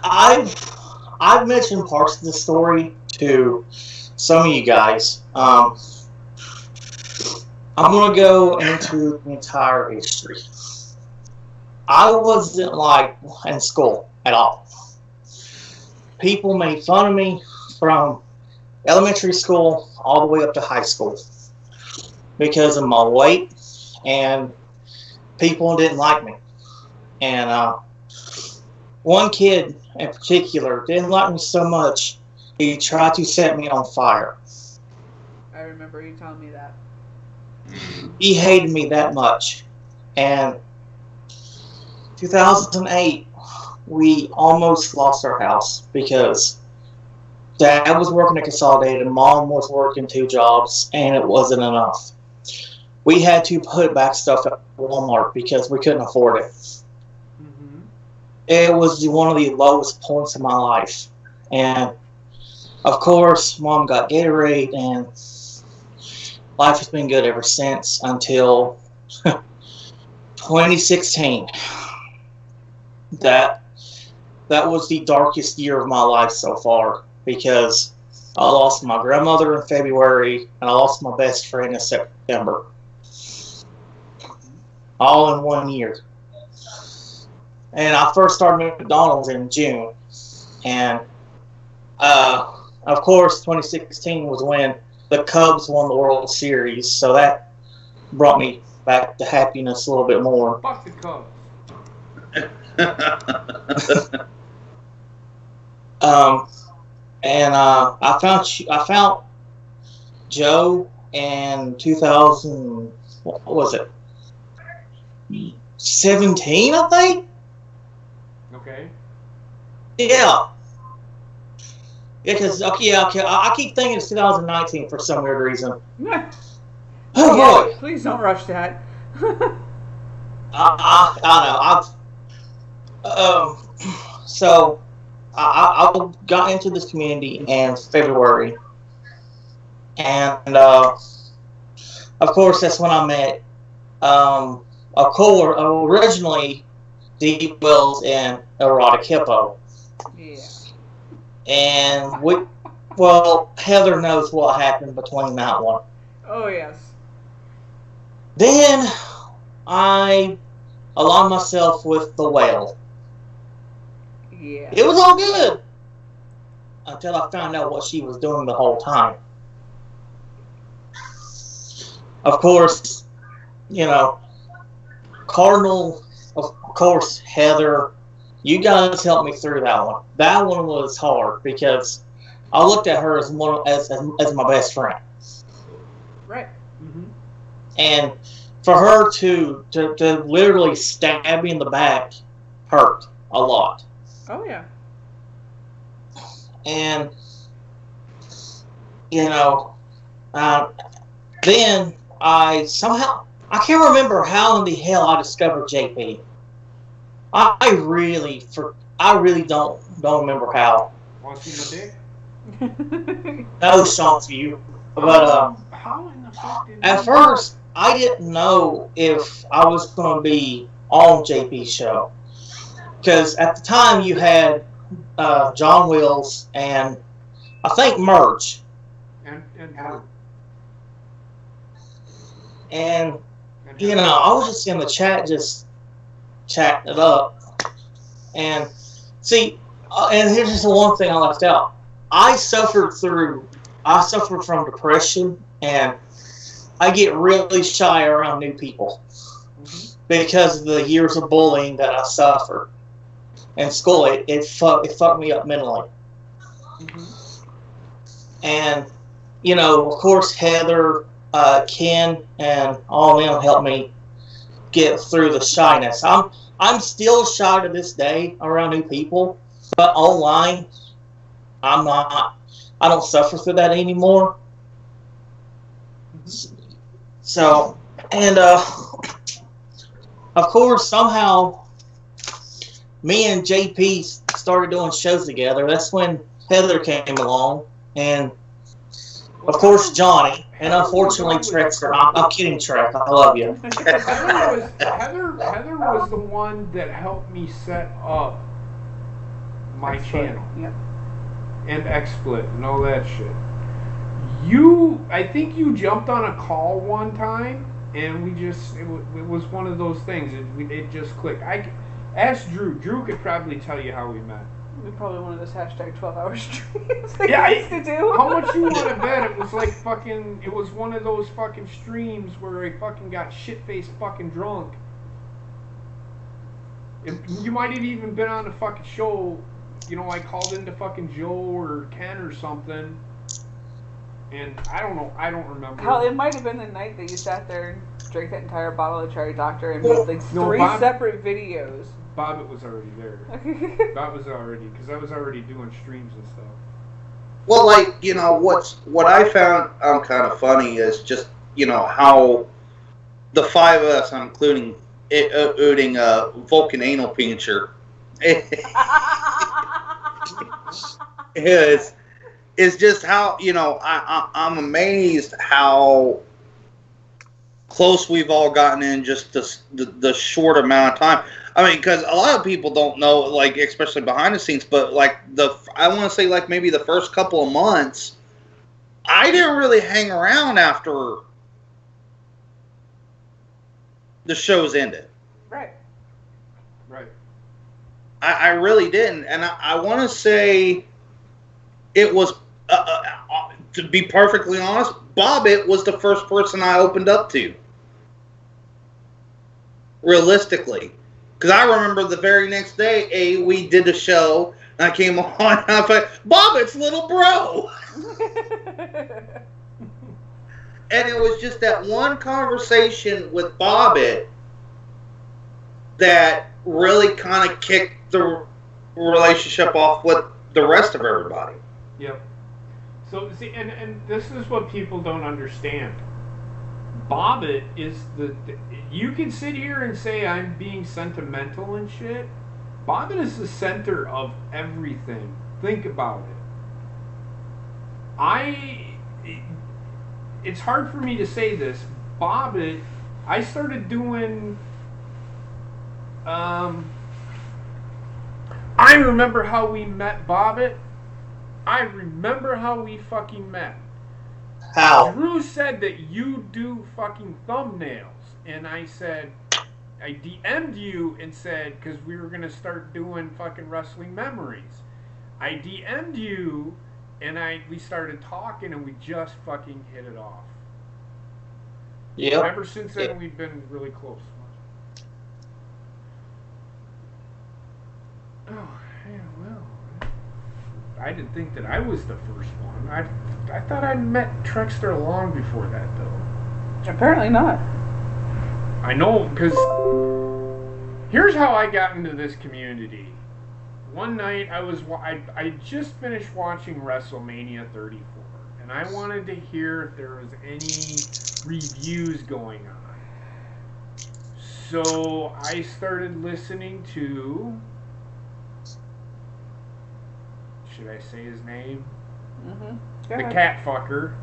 I've mentioned parts of the story to some of you guys. I'm gonna go into the entire history. I wasn't like in school at all. People made fun of me from elementary school all the way up to high school because of my weight, and people didn't like me. And one kid in particular didn't like me so much, he tried to set me on fire. I remember you telling me that. He hated me that much. And 2008, we almost lost our house because Dad was working at Consolidated, Mom was working 2 jobs, and it wasn't enough. We had to put back stuff at Walmart because we couldn't afford it. Mm-hmm. It was one of the lowest points in my life. And, of course, Mom got Gatorade, and life has been good ever since until 2016. That was the darkest year of my life so far because I lost my grandmother in February, and I lost my best friend in September. All in 1 year. And I first started at McDonald's in June. And, of course, 2016 was when the Cubs won the World Series. So that brought me back to happiness a little bit more. Fuck the Cubs. I found Joe in 2000. What was it? 17, I think. Okay. Yeah. Because I keep thinking it's 2019 for some weird reason. Oh boy! Please don't rush that. I know. So I got into this community in February, and of course that's when I met originally Deep Wells and Erotic Hippo. Yeah. And Heather knows what happened between that one. Oh, yes. Then I aligned myself with the Whale. Yeah. It was all good until I found out what she was doing the whole time. Of course, Cardinal, of course, Heather, you guys helped me through that one. That one was hard because I looked at her as my best friend. Right. Mm-hmm. And for her to literally stab me in the back hurt a lot. Oh, yeah. And, then I can't remember how in the hell I discovered JP. I really don't remember how. Want to see my dick? No, Sean, to you. But How in the fuck did at first, I didn't know if I was going to be on JP's show. Because at the time, you had John Wills and I think Merge. And And, I was just in the chat, just chatting it up. And, see, and here's just the one thing I left out. I suffered from depression, and I get really shy around new people because of the years of bullying that I suffered. In school, it fucked me up mentally. Mm-hmm. And, of course, Heather, Ken, and all of them helped me get through the shyness. I'm still shy to this day around new people, but online, I'm not. I don't suffer through that anymore. So, and of course, somehow, me and JP started doing shows together. That's when Heather came along, and of course Johnny, and unfortunately Trexter. I'm kidding, Trek. I love you. Heather was the one that helped me set up my channel. Yep. And XSplit and all that shit. I think you jumped on a call one time, and it was one of those things. It just clicked. I asked Drew. Drew could probably tell you how we met. We probably one of those hashtag 12-hour streams that Yeah, used to do. How much you want to bet? It was like fucking. It was one of those fucking streams where I fucking got shit-faced fucking drunk. You might have even been on a fucking show. You know, I called into fucking Joe or Ken or something, and I don't know. I don't remember. Hell, it might have been the night that you sat there and drank that entire bottle of Cherry Doctor and made like three separate videos. Bobbitt was already there. Bob was already, because I was already doing streams and stuff. Well, like, you know, what I found kind of funny is just, you know, how the five of us, including Vulcan anal pincher, is just how, you know, I'm amazed how close we've all gotten in just the short amount of time. I mean, because a lot of people don't know, like, especially behind the scenes, but, like, I want to say, like, maybe the first couple of months, I didn't really hang around after the shows ended. Right. Right. I really didn't. And I want to say it was, to be perfectly honest, Bobbitt was the first person I opened up to. Realistically. Because I remember the very next day, we did a show, and I came on, and I was like, Bobbitt's little bro! And it was just that one conversation with Bobbitt that really kind of kicked the relationship off with the rest of everybody. Yep. So, see, and this is what people don't understand. Bobbitt is you can sit here and say I'm being sentimental and shit. Bobbitt is the center of everything. Think about it. It's hard for me to say this. Bobbitt, I started doing, I remember how we met, Bobbitt. I remember how we fucking met. How? Drew said that you do fucking thumbnails, and I said, I DM'd you and said, because we were going to start doing fucking wrestling memories. I DM'd you, and we started talking, and we just fucking hit it off. Yep. Ever since then, we've been really close. Oh, yeah, well, I didn't think that I was the first one. I thought I'd met Trexter long before that, though. Apparently not. I know, because here's how I got into this community. One night, I just finished watching WrestleMania 34, and I wanted to hear if there was any reviews going on. So I started listening to... Should I say his name? Mm-hmm. The cat fucker.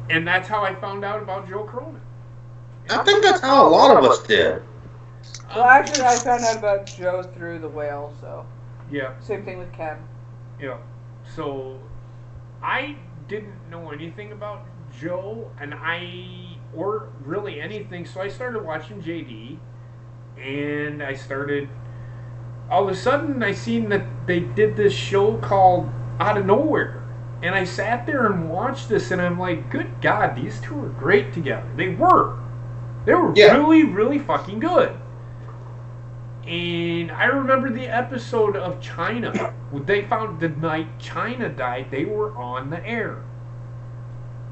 And that's how I found out about Joe Cronin. I think that's how a lot of us did. Well, actually, I found out about Joe through The Whale, so... Yeah. Same thing with Cam. So, I didn't know anything about Joe, or really anything, so I started watching JD, and I started... All of a sudden, I seen that they did this show called Out of Nowhere. And I sat there and watched this, and I'm like, good God, these two are great together. They were. They were really, really fucking good. And I remember the episode of China. They found the night China died, they were on the air.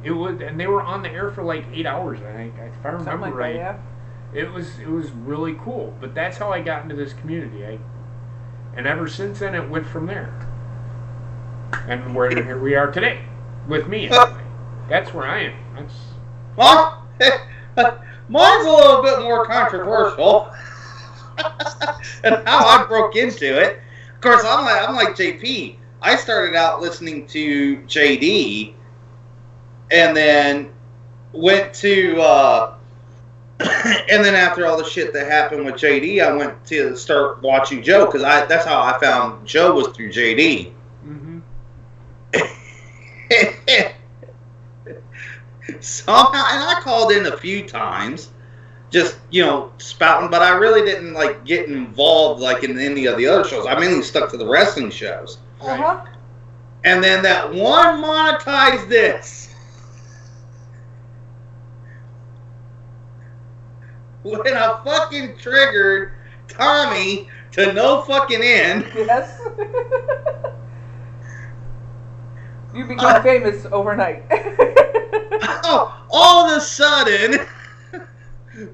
And they were on the air for like 8 hours, I think, if I remember right. Yeah. It was really cool. But that's how I got into this community. And ever since then, it went from there. And here we are today, with me anyway. That's where I am. Well, mine's a little bit more controversial, and how I broke into it. Of course, I'm like JP. I started out listening to JD, and then went to, and then after all the shit that happened with JD, I went to start watching Joe, because that's how I found Joe, was through JD. Somehow, and I called in a few times, just, spouting, but I really didn't, get involved, in any of the other shows. I mainly stuck to the wrestling shows. Uh-huh. And then that one monetized this. When I fucking triggered Tommy to no fucking end. Yes. You became famous overnight. All of a sudden,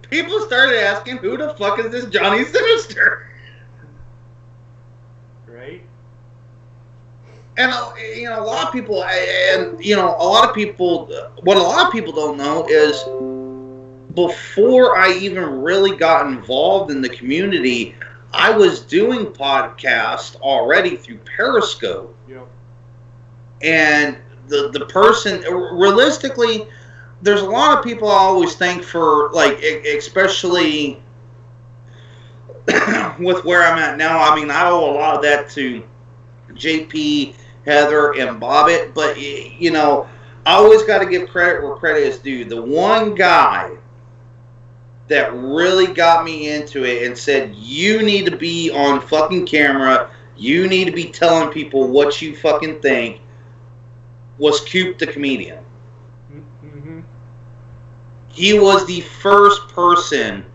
people started asking, who the fuck is this Johnny Sinister? Right? And, a lot of people, what a lot of people don't know is, before I even really got involved in the community, I was doing podcasts already through Periscope. Yep. And the person, realistically, there's a lot of people I always thank for, especially with where I'm at now. I mean, I owe a lot of that to JP, Heather, and Bobbitt, but, I always got to give credit where credit is due. The one guy that really got me into it and said, you need to be on fucking camera, you need to be telling people what you fucking think, was Coop the comedian. Mm-hmm. He was the first person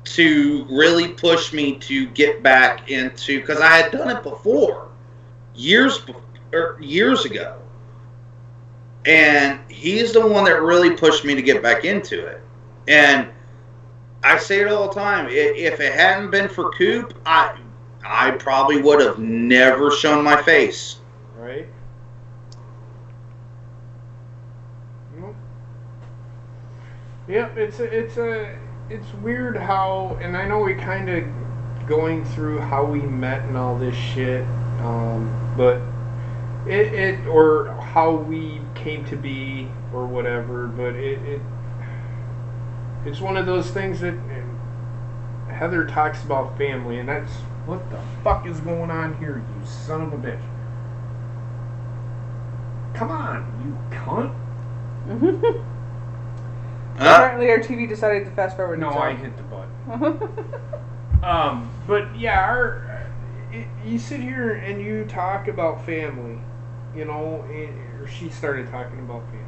to really push me to get back into, because I had done it before, years ago, and he's the one that really pushed me to get back into it. And I say it all the time, if it hadn't been for Coop, I probably would have never shown my face. Right? Yep, it's weird how, and I know we kind of going through how we met and all this shit, but or how we came to be or whatever, but it's one of those things that Heather talks about family, and that's, what the fuck is going on here, you son of a bitch? Come on, you cunt. Apparently our TV decided to fast forward. No, I hit the button. But yeah, you sit here and you talk about family, or she started talking about family.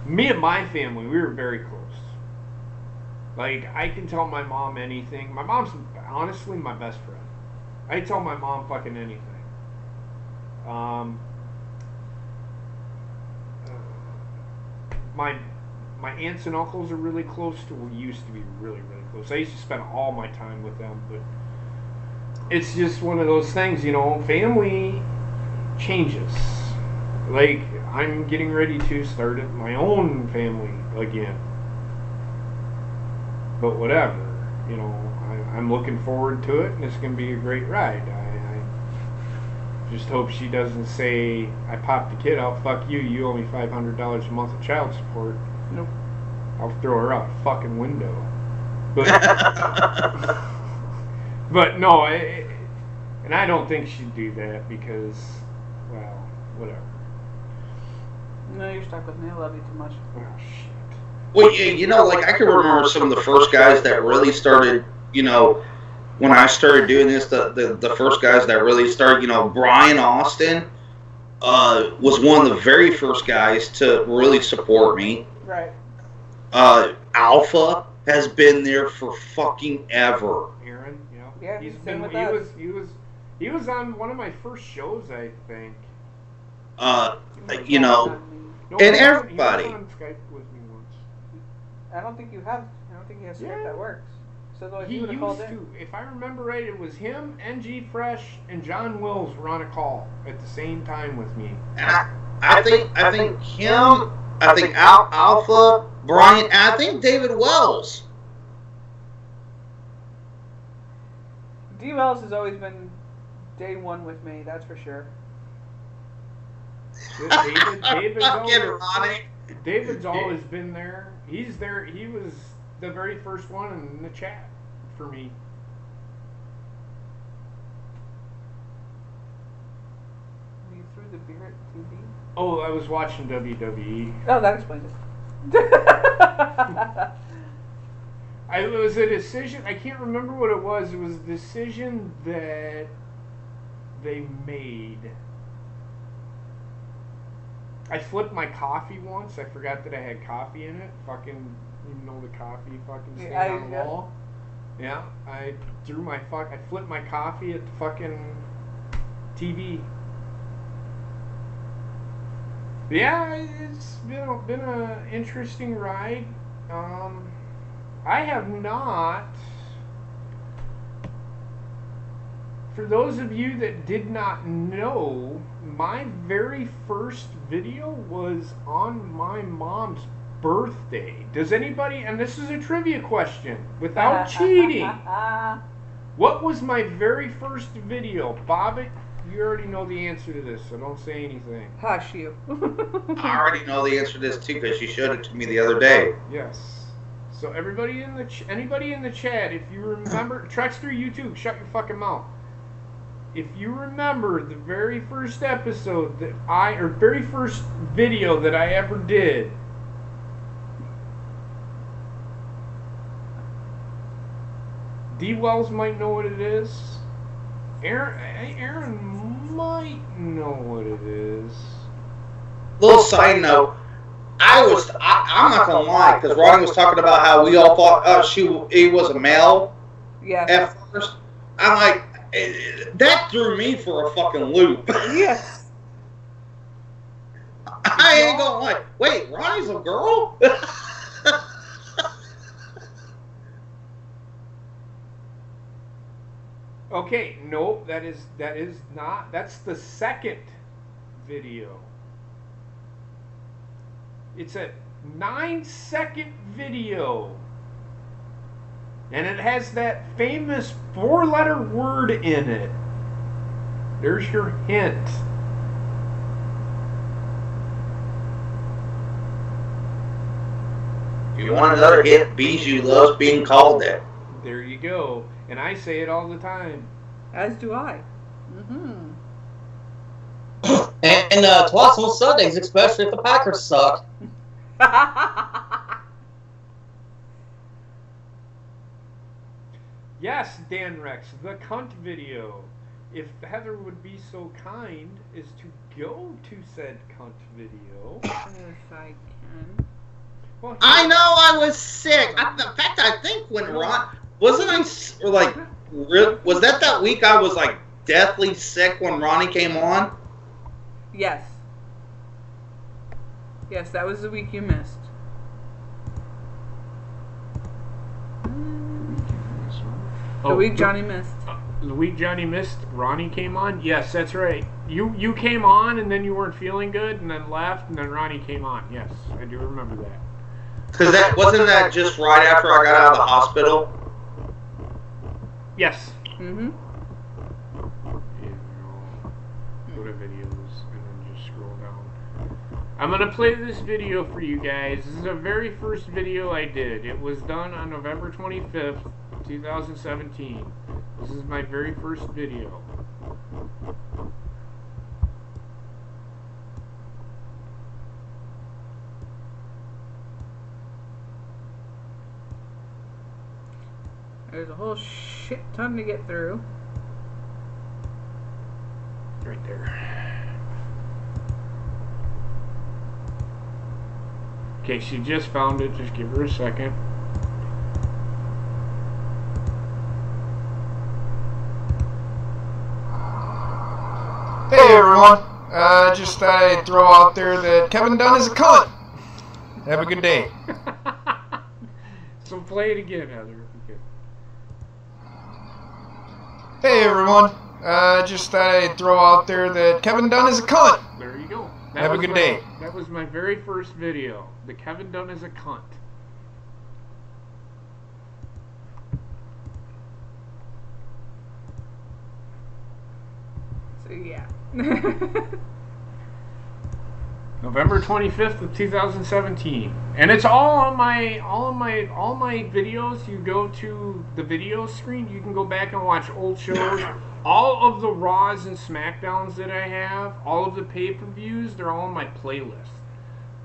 Me and my family, we were very close. I can tell my mom anything. My mom's honestly my best friend. I tell my mom fucking anything. My aunts and uncles are really close to, we used to be really, really close. I used to spend all my time with them, but it's just one of those things, family changes. I'm getting ready to start my own family again. But whatever, I'm looking forward to it, and it's going to be a great ride. I just hope she doesn't say, I popped the kid out, fuck you, you owe me $500 a month of child support. Nope. I'll throw her out a fucking window. But, but no, and I don't think she'd do that because, well, whatever. No, you're stuck with me. I love you too much. Oh, shit. Well, I can remember some of the first guys that really started, when I started doing this, the first guys that really started, Brian Austin was one of the very first guys to really support me. Right. Alpha has been there for fucking ever. Aaron, yeah, he was on one of my first shows, I think. And everybody. He was on Skype with me once. I don't think you have. don't think he has Skype that works. So otherwise He would have used called in. to. If I remember right, it was him, NG Fresh, and John Wills were on a call at the same time with me. And I think him, I think Alpha, Brian, and I think David Wells. D. Wells has always been day one with me, that's for sure. David's always been there. He's there. He was the very first one in the chat for me. You threw the beer at the TV? Oh, I was watching WWE. Oh, that explains it. It was a decision. I can't remember what it was. It was a decision that they made. I flipped my coffee once. I forgot that I had coffee in it. Fucking, even though the coffee fucking stayed on the wall. Yeah, I flipped my coffee at the fucking TV. Yeah, it's been an interesting ride. I have not. For those of you that did not know, my very first video was on my mom's birthday. Does anybody, and this is a trivia question, without cheating, what was my very first video? Bobbitt, you already know the answer to this, so don't say anything. Hush you. I already know the answer to this too because she showed it to me the other day. Yes. So everybody in the anybody in the chat, if you remember, Trexter, you too, shut your fucking mouth. If you remember the very first episode that very first video that I ever did, D. Wells might know what it is. Aaron might know what it is. Little side note, I'm not gonna lie, because Ronnie was talking about how we all thought he was a male. Yeah. At first, I'm like, that threw me for a fucking loop. Yes. I ain't gonna lie. Wait, Ronnie's a girl? Okay, no, that is not. That's the second video. It's a 9-second video. And it has that famous 4-letter word in it. There's your hint. If you want another hit, Bijou loves being called that. There you go. And I say it all the time. As do I. Mm-hmm. And twice on Sundays, especially if the Packers suck. Yes, Dan Rex, the cunt video. If Heather would be so kind as to go to said cunt video. Yes, I can. Well, I know I was sick. In fact, I think when Ron was that week I was like deathly sick when Ronnie came on? Yes. Yes, that was the week you missed. The week Johnny missed. The week Johnny missed, Ronnie came on? Yes, that's right. You came on and then you weren't feeling good and then left and then Ronnie came on. Yes, I do remember that. Because wasn't that just right after I got out of the hospital? Yes. Mm-hmm. Go to videos and then just scroll down. I'm going to play this video for you guys. This is the very first video I did. It was done on November 25th, 2017. This is my very first video. There's a whole shit ton to get through. Right there. Okay, she just found it. Just give her a second. Hey everyone, just thought I'd throw out there that Kevin Dunn is a cunt. Have a good day. So play it again, Heather. If you Hey everyone, just thought I'd throw out there that Kevin Dunn is a cunt. could. There you go. Have a good day. That was my very first video. The Kevin Dunn is a cunt. So yeah. November 25th of 2017, and it's all on my videos. You go to the video screen, you can go back and watch old shows. All of the Raws and SmackDowns that I have, all of the pay-per-views, they're all on my playlist.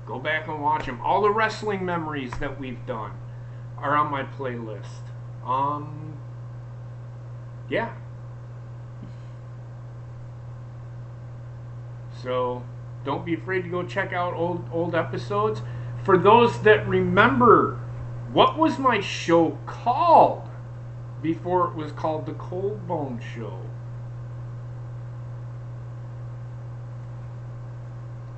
Go back and watch them. All the wrestling memories that we've done are on my playlist. Yeah. So don't be afraid to go check out old episodes. For those that remember, what was my show called before it was called The Cold Bone Show?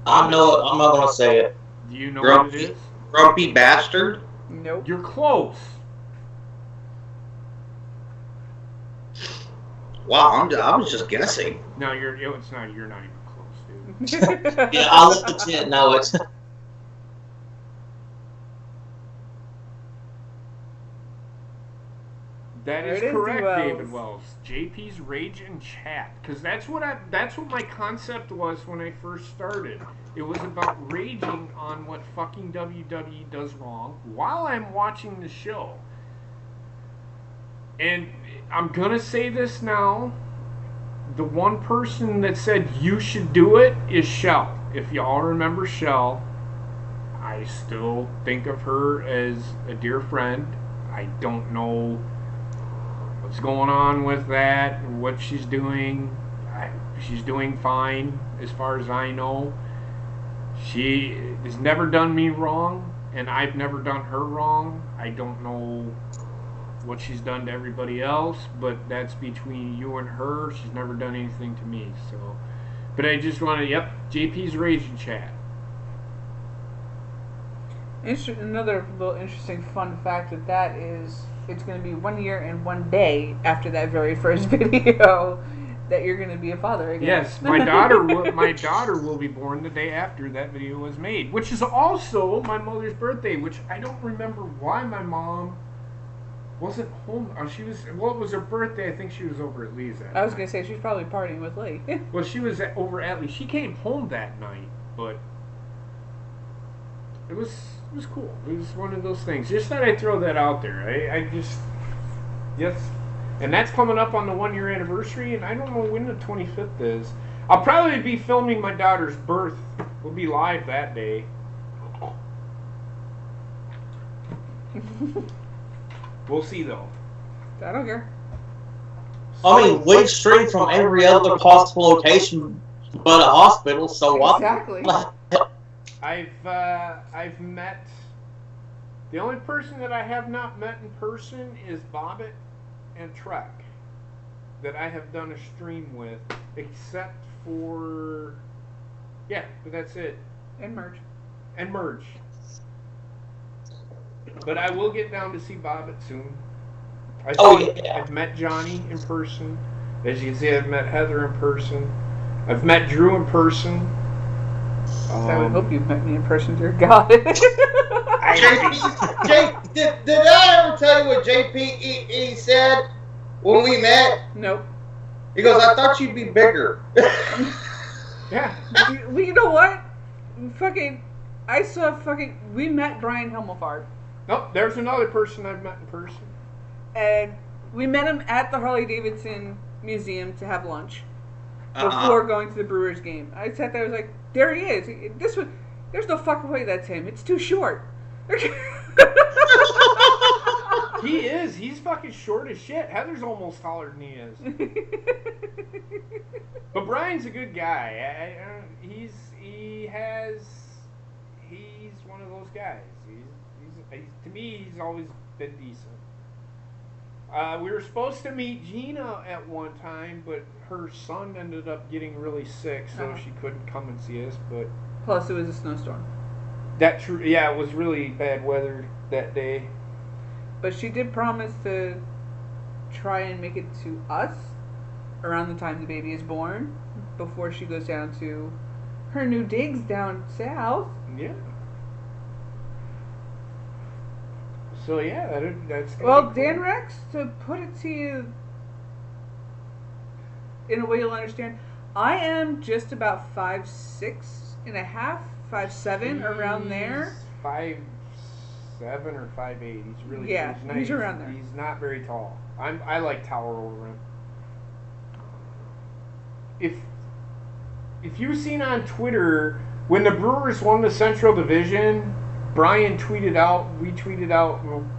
I know it. I'm not going to say it. Do you know what it is? Grumpy bastard. Nope. You're close. Wow, I was just guessing. No, you're not even close, dude. Yeah, I'll let the tent know it. That There is it is, correct, Wells. David Wells. JP's Rage and Chat, because that's what my concept was when I first started. It was about raging on what fucking WWE does wrong while I'm watching the show. And I'm gonna say this now. The one person that said you should do it is Shell. If y'all remember Shell, I still think of her as a dear friend. I don't know what's going on with that, or what she's doing. She's doing fine as far as I know. She has never done me wrong, and I've never done her wrong. I don't know what she's done to everybody else, but that's between you and her. She's never done anything to me. So, but I just want to, JP's Rage and Chat. Another little interesting fun fact with that is it's going to be 1 year and 1 day after that very first video that you're going to be a father again. Yes, my daughter will be born the day after that video was made, which is also my mother's birthday, which I don't remember why my mom wasn't home. It was her birthday. I think she was over at Lee's that I was night. going to say she's probably partying with Lee. Well, she was over at Lee. She came home that night, but it was cool. It was one of those things. Just thought I'd throw that out there. Yes. And that's coming up on the 1 year anniversary, and I don't know when the 25th is. I'll probably be filming my daughter's birth. We'll be live that day. We'll see, though. I don't care. I mean, we've streamed from every other possible location but a hospital, so Exactly. I've met. The only person that I have not met in person is Bobbit and Trek that I have done a stream with, except for but that's it. And merch. And Merge. But I will get down to see Bobbit soon. I've met Johnny in person. As you can see, I've met Heather in person. I've met Drew in person. I would hope you've met me in person, dear God. Did I ever tell you what JP said when we met? Nope. He goes, I thought you'd be bigger. Yeah. Well, you know what? We met Brian Himmelfarb. Nope, there's another person I've met in person. And we met him at the Harley Davidson Museum to have lunch before going to the Brewers game. I sat there, I was like, there he is. There's no fucking way that's him. It's too short. He is. He's fucking short as shit. Heather's almost taller than he is. But Brian's a good guy. He's one of those guys. He's to me, he's always been decent. We were supposed to meet Gina at one time, but her son ended up getting really sick, so she couldn't come and see us. But plus, it was a snowstorm. it was really bad weather that day. But she did promise to try and make it to us around the time the baby is born, before she goes down to her new digs down south. Yeah. So yeah, that's gonna Well, be cool. Dan Rex, to put it to you in a way you'll understand, I am just about 5'6.5", 5'7", around there. 5'7" or 5'8". He's really Yeah, nice. he's around there. He's not very tall. I like tower over him. If you've seen on Twitter when the Brewers won the Central Division, Brian tweeted out,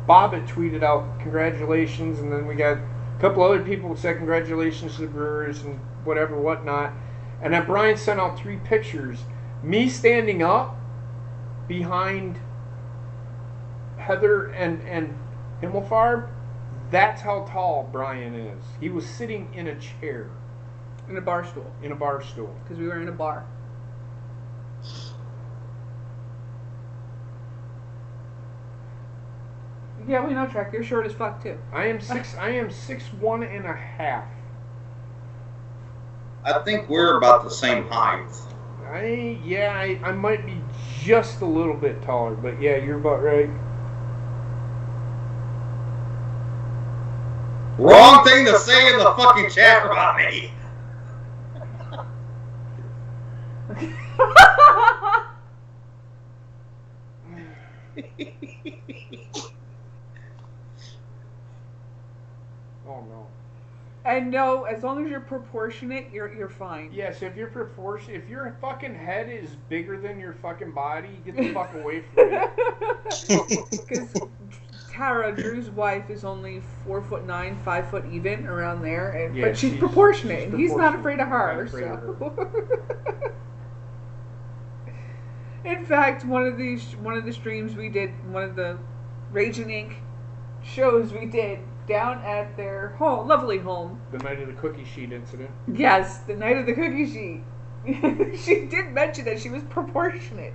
Bob had tweeted out congratulations, and then we got a couple other people who said congratulations to the Brewers and whatnot. And then Brian sent out 3 pictures. Me standing up behind Heather and Himmelfarb. That's how tall Brian is. He was sitting in a chair. In a bar stool. In a bar stool. Because we were in a bar. Yeah, we know, Trek. You're short as fuck too. I am 6'1.5". I think we're about the same height. I might be just a little bit taller, but yeah, you're about right. Wrong thing to say in the fucking chat, Ronnie. Oh no. And no, as long as you're proportionate, you're fine. Yeah, so if your fucking head is bigger than your fucking body, get the fuck away from it. Because Tara, Drew's wife, is only 4'9", 5 foot even, around there, and Yeah, but she's proportionate, and he's not afraid of her. Not afraid of her. In fact, one of the streams we did, one of the Raging Inc. shows we did down at their home, lovely home. The night of the cookie sheet incident. Yes, the night of the cookie sheet. She did mention that she was proportionate.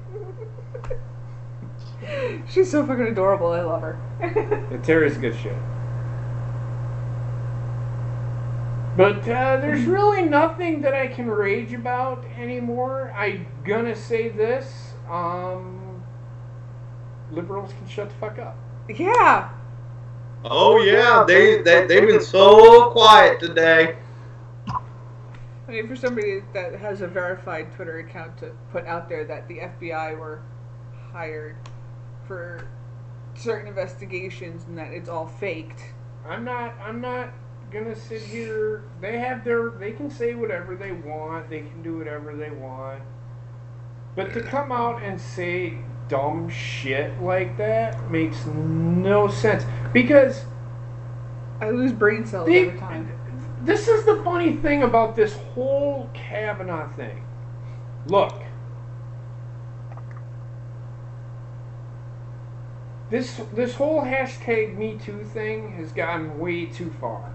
She's so fucking adorable. I love her. Yeah, Tara's good shit. But there's really nothing that I can rage about anymore. I'm gonna say this. Liberals can shut the fuck up. Yeah. Oh yeah, they've been so quiet today. I mean, for somebody that has a verified Twitter account to put out there that the FBI were hired for certain investigations and that it's all faked. I'm not gonna sit here. They can say whatever they want. They can do whatever they want. But to come out and say dumb shit like that makes no sense. Because I lose brain cells every time. This is the funny thing about this whole Kavanaugh thing. Look. This whole hashtag #MeToo thing has gotten way too far.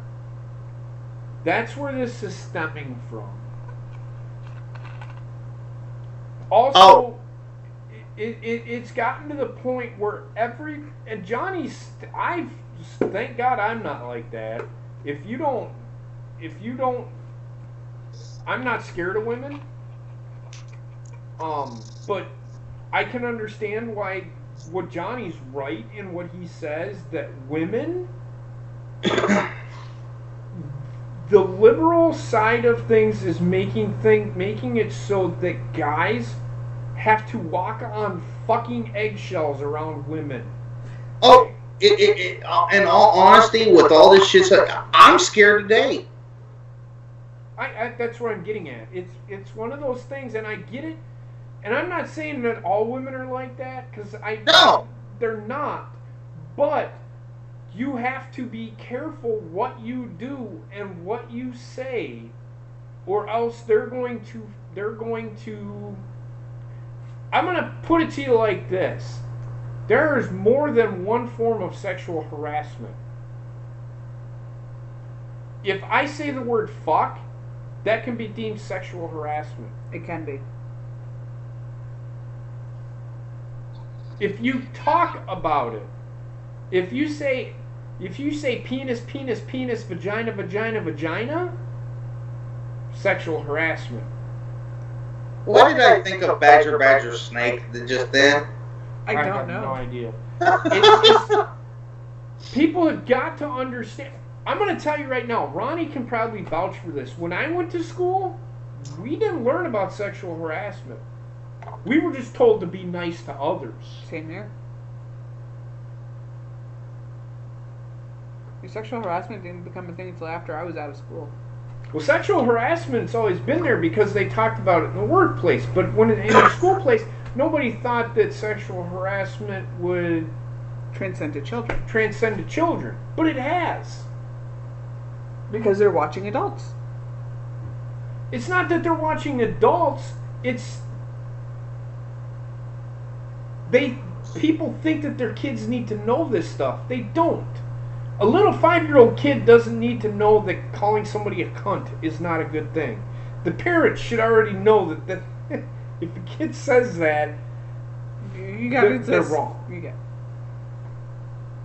That's where this is stemming from. Also, it's gotten to the point where and Johnny's, thank God I'm not like that. If you don't, I'm not scared of women. But I can understand why. What Johnny's right in what he says, that women, the liberal side of things is making it so that guys have to walk on fucking eggshells around women. Oh, in all honesty, with all this shit, I'm scared to date. That's what I'm getting at. It's one of those things, and I get it. And I'm not saying that all women are like that, because No, they're not. But you have to be careful what you do and what you say, or else they're going to. I'm going to put it to you like this: there is more than one form of sexual harassment. If I say the word fuck, that can be deemed sexual harassment. It can be. If you talk about it, if you say If you say penis, penis, penis, vagina, vagina, vagina, sexual harassment. What did I think of badger, badger, snake just then? I don't have know. no idea. It's people have got to understand. I'm going to tell you right now, Ronnie can probably vouch for this. When I went to school, we didn't learn about sexual harassment. We were just told to be nice to others. Same here. Sexual harassment didn't become a thing until after I was out of school. Well, sexual harassment's always been there because they talked about it in the workplace. But when in the school place, nobody thought that sexual harassment would Transcend to children. transcend to children. But it has. Because they're watching adults. It's not that they're watching adults. It's people think that their kids need to know this stuff. They don't. A little 5-year-old kid doesn't need to know that calling somebody a cunt is not a good thing. The parents should already know that if a kid says that, they're wrong. You get.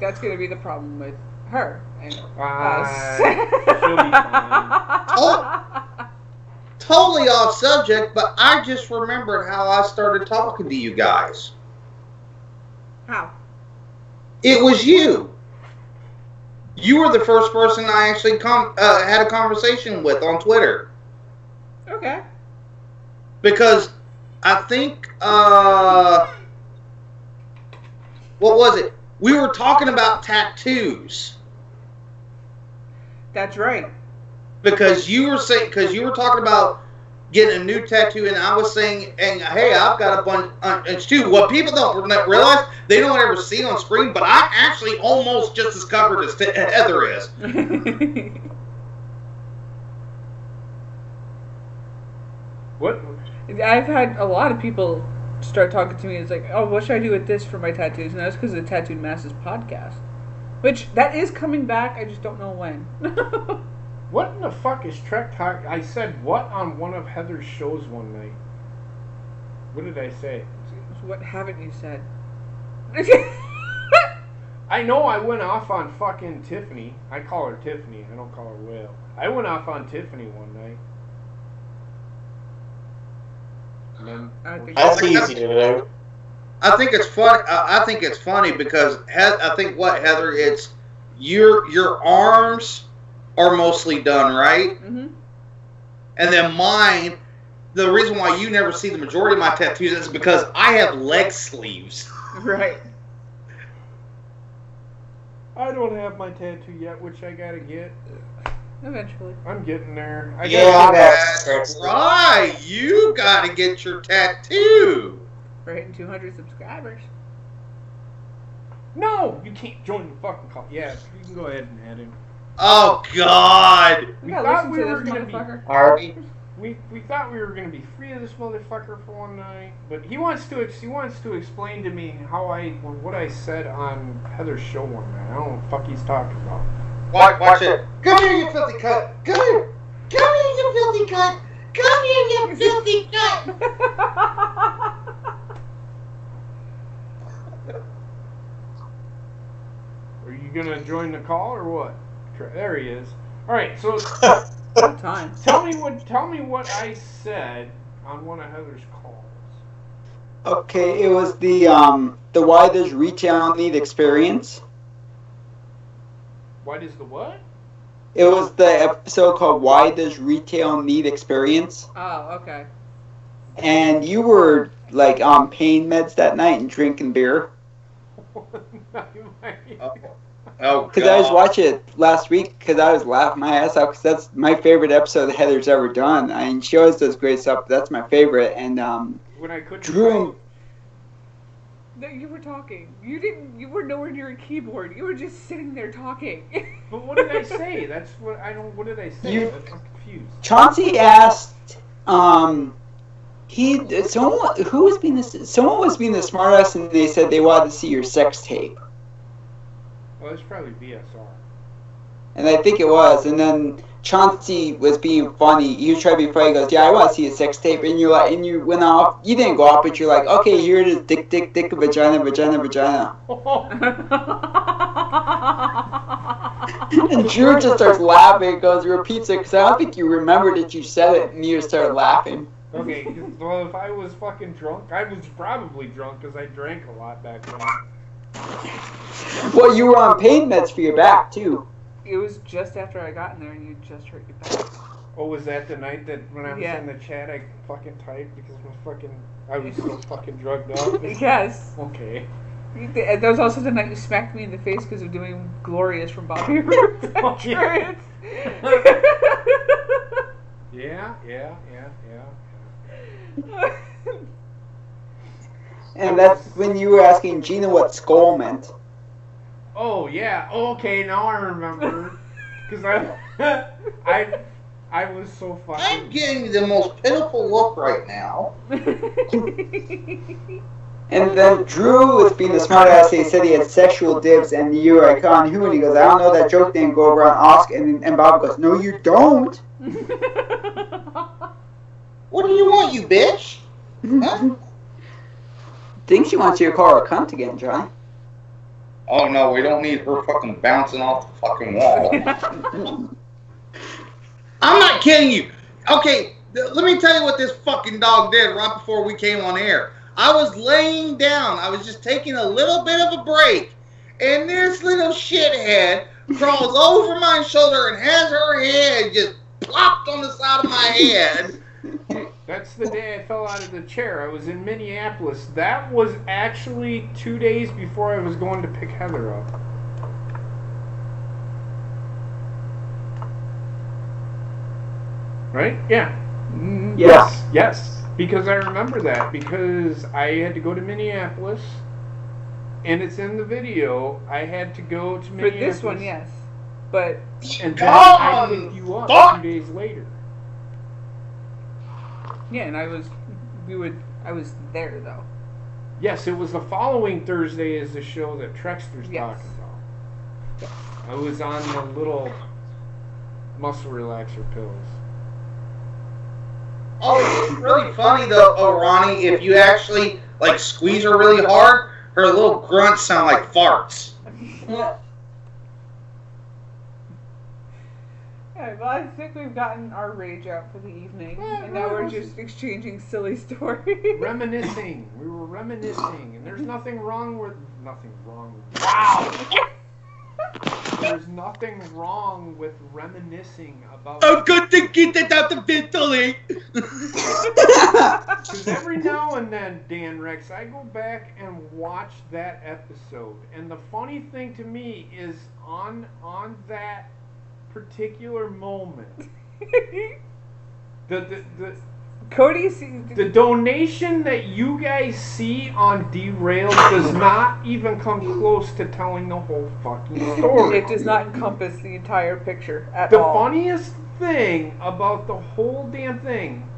That's going to be the problem with her and she'll be us. Oh, totally off subject, but I just remembered how I started talking to you guys. How? It was you. You were the first person I actually had a conversation with on Twitter. Okay. Because I think, what was it? We were talking about tattoos. That's right. Because you were talking about getting a new tattoo, and I was saying, and hey, I've got a bunch too. What people don't realize, they don't ever see on screen, but I'm actually almost just as covered as Heather is. What? I've had a lot of people start talking to me. It's like, oh, what should I do with this for my tattoos? And that's because of the Tattooed Masses podcast. Which, that is coming back, I just don't know when. What in the fuck is Trek Talk? I said what on one of Heather's shows one night? What did I say? What haven't you said? I know I went off on fucking Tiffany. I call her Tiffany. I don't call her Whale. I went off on Tiffany one night. And then That's easy to do. I think it's fun. I think it's funny because I think what Heather, it's your arms are mostly done, right? Mm-hmm. And then mine, the reason why you never see the majority of my tattoos is because I have leg sleeves. Right. I don't have my tattoo yet, which I gotta get. Eventually. I'm getting there. That's right. You gotta get your tattoo. We're hitting 200 subscribers. No, you can't join the fucking call. Yeah, you can go ahead and add him. Oh God. We gotta thought listen we to were this gonna be. motherfucker. Alright. We thought we were gonna be free of this motherfucker for one night, but he wants to explain to me what I said on Heather's show one night. I don't know what the fuck he's talking about. Watch it. Come here, you filthy cunt. Come here. Come here, you filthy cunt. Come here, you filthy cunt. Are you gonna join the call or what? There he is. All right, so What time? tell me what I said on one of Heather's calls. Okay, it was the why does retail need experience? Why does the what? It was the episode called Why Does Retail Need Experience? Oh, okay. And you were like on pain meds that night and drinking beer. Oh, Because I was watching it last week because I was laughing my ass off because that's my favorite episode that Heather's ever done. I mean, she always does great stuff, but that's my favorite. And When I couldn't Drew. No, you were talking. You were nowhere near a keyboard. You were just sitting there talking. But what did I say? That's what I don't. What did I say? I'm confused. Chauncey asked, someone was being the smartass, and they said they wanted to see your sex tape, Well, it's probably BSR. and I think it was. And then Chauncey was being funny. He was trying to be funny. He goes, "Yeah, I want to see a sex tape," and you're like, and you went off. You didn't go off, but you're like, "Okay, here it is, dick, vagina, vagina, vagina." And Drew just starts laughing, goes, repeats it, because I don't think you remembered that you said it, and you just started laughing. Okay, well, if I was fucking drunk, I was probably drunk because I drank a lot back then. Well, you were on pain meds for your back, too. It was just after I got in there and you just hurt your back. Oh, was that the night that when I was Yeah. in the chat I fucking typed because I was so fucking drugged up? Yes. Okay. That was also the night you smacked me in the face because of doing Glorious from Bobby Roots. Yeah. Yeah. And that's when you were asking Gina what skull meant. Oh yeah. Oh, okay, now I remember. Because I was so fucking. I'm getting the most pitiful look right now. And then Drew, with being the smart ass, he said he had sexual dibs, and you were like, on who? And he goes, I don't know, that joke didn't go over on Oscar. And Bob goes, no, you don't. What do you want, you bitch? Huh? Think she wants you to call her a cunt again, Johnny. Oh no, we don't need her fucking bouncing off the fucking wall. I'm not kidding you. Okay, let me tell you what this fucking dog did right before we came on air. I was laying down. I was just taking a little bit of a break. And this little shithead crawls over my shoulder and has her head just plopped on the side of my head. That's the day I fell out of the chair. I was in Minneapolis. That was actually 2 days before I was going to pick Heather up. Right? Yeah. Yes. Yes. Because I remember that. Because I had to go to Minneapolis. And it's in the video. I had to go to For Minneapolis. this one, yes. But And then I picked you up 2 days later. yeah, and I was there though. Yes, it was the following Thursday is the show that Trexter's Yes. talking about. I was on the little muscle relaxer pills. Oh, it's really funny though, Ronnie, if you actually like squeeze her really hard, her little grunts sound like farts. Yeah, well, I think we've gotten our rage out for the evening, and now we're just exchanging silly stories. Reminiscing. We were reminiscing, and there's nothing wrong. Wow! There's nothing wrong with reminiscing about. I'm going to get it out of Italy. Because every now and then, Dan Rex, I go back and watch that episode, and the funny thing to me is on that particular moment, the donation that you guys see on Derailed does not even come close to telling the whole fucking story. It does not encompass the entire picture at The all. funniest thing about the whole damn thing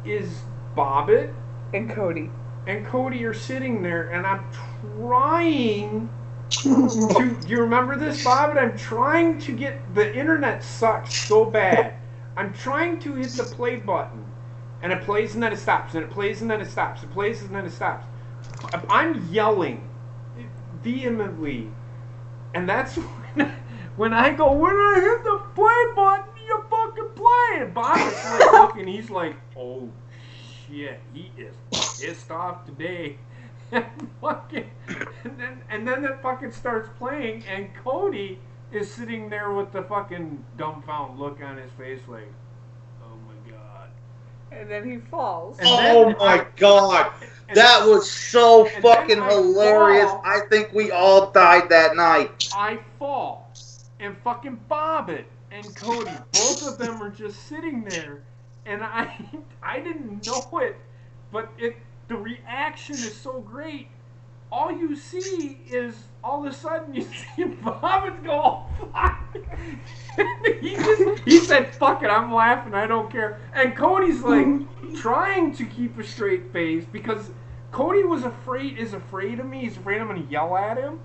is Bobbit And Cody. and Cody are sitting there, and I'm trying to. Do you remember this, Bobbit? I'm trying to get. The internet sucks so bad. I'm trying to hit the play button, and it plays and then it stops, and it plays and then it stops. It plays and then it stops. I'm yelling vehemently, and that's when I go, when I hit the play button, you fucking play. And Bobbit's like looking, he's like, oh shit, he is pissed off today. And then it fucking starts playing, and Cody is sitting there with the fucking dumbfounded look on his face, like, oh my god. And then he falls. And Oh my god. That was so fucking hilarious. I think we all died that night. I fall, and fucking Bobbit and Cody, both of them are just sitting there, and I didn't know it, but the reaction is so great. All you see is all of a sudden you see Bobbit go, oh, fuck. he said, fuck it, I'm laughing, I don't care. And Cody's like trying to keep a straight face because Cody is afraid of me. He's afraid I'm going to yell at him.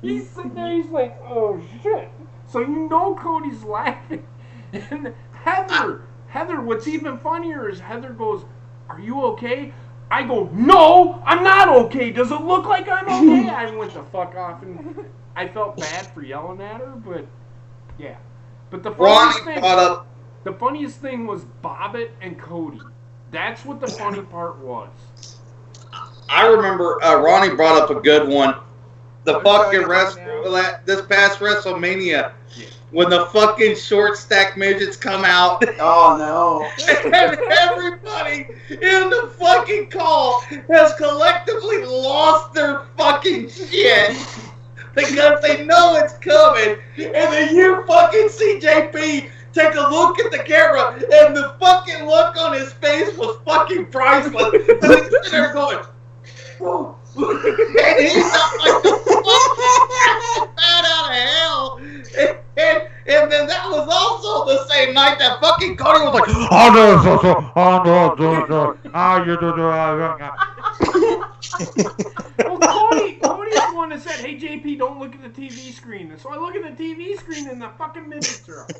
He's sitting there, he's like, oh shit. So you know Cody's laughing. And Heather, what's even funnier is Heather goes, are you okay? I go, no, I'm not okay. Does it look like I'm okay? I went the fuck off, and I felt bad for yelling at her, but yeah. But the funniest thing was Bobbitt and Cody. That's what the funny part was. I remember Ronnie brought up a good one. The fucking this past WrestleMania, when the fucking short stack midgets come out. Oh no! And everybody in the fucking call has collectively lost their fucking shit because they know it's coming, and then you fucking see JP take a look at the camera, and the fucking look on his face was fucking priceless. And he's sitting there going, whoa. And he's not like the fucking bat out of hell. And then that was also the same night that fucking Cody was like, well, Cody's the one that said, hey, JP, don't look at the TV screen. So I look at the TV screen and the fucking midgets are up.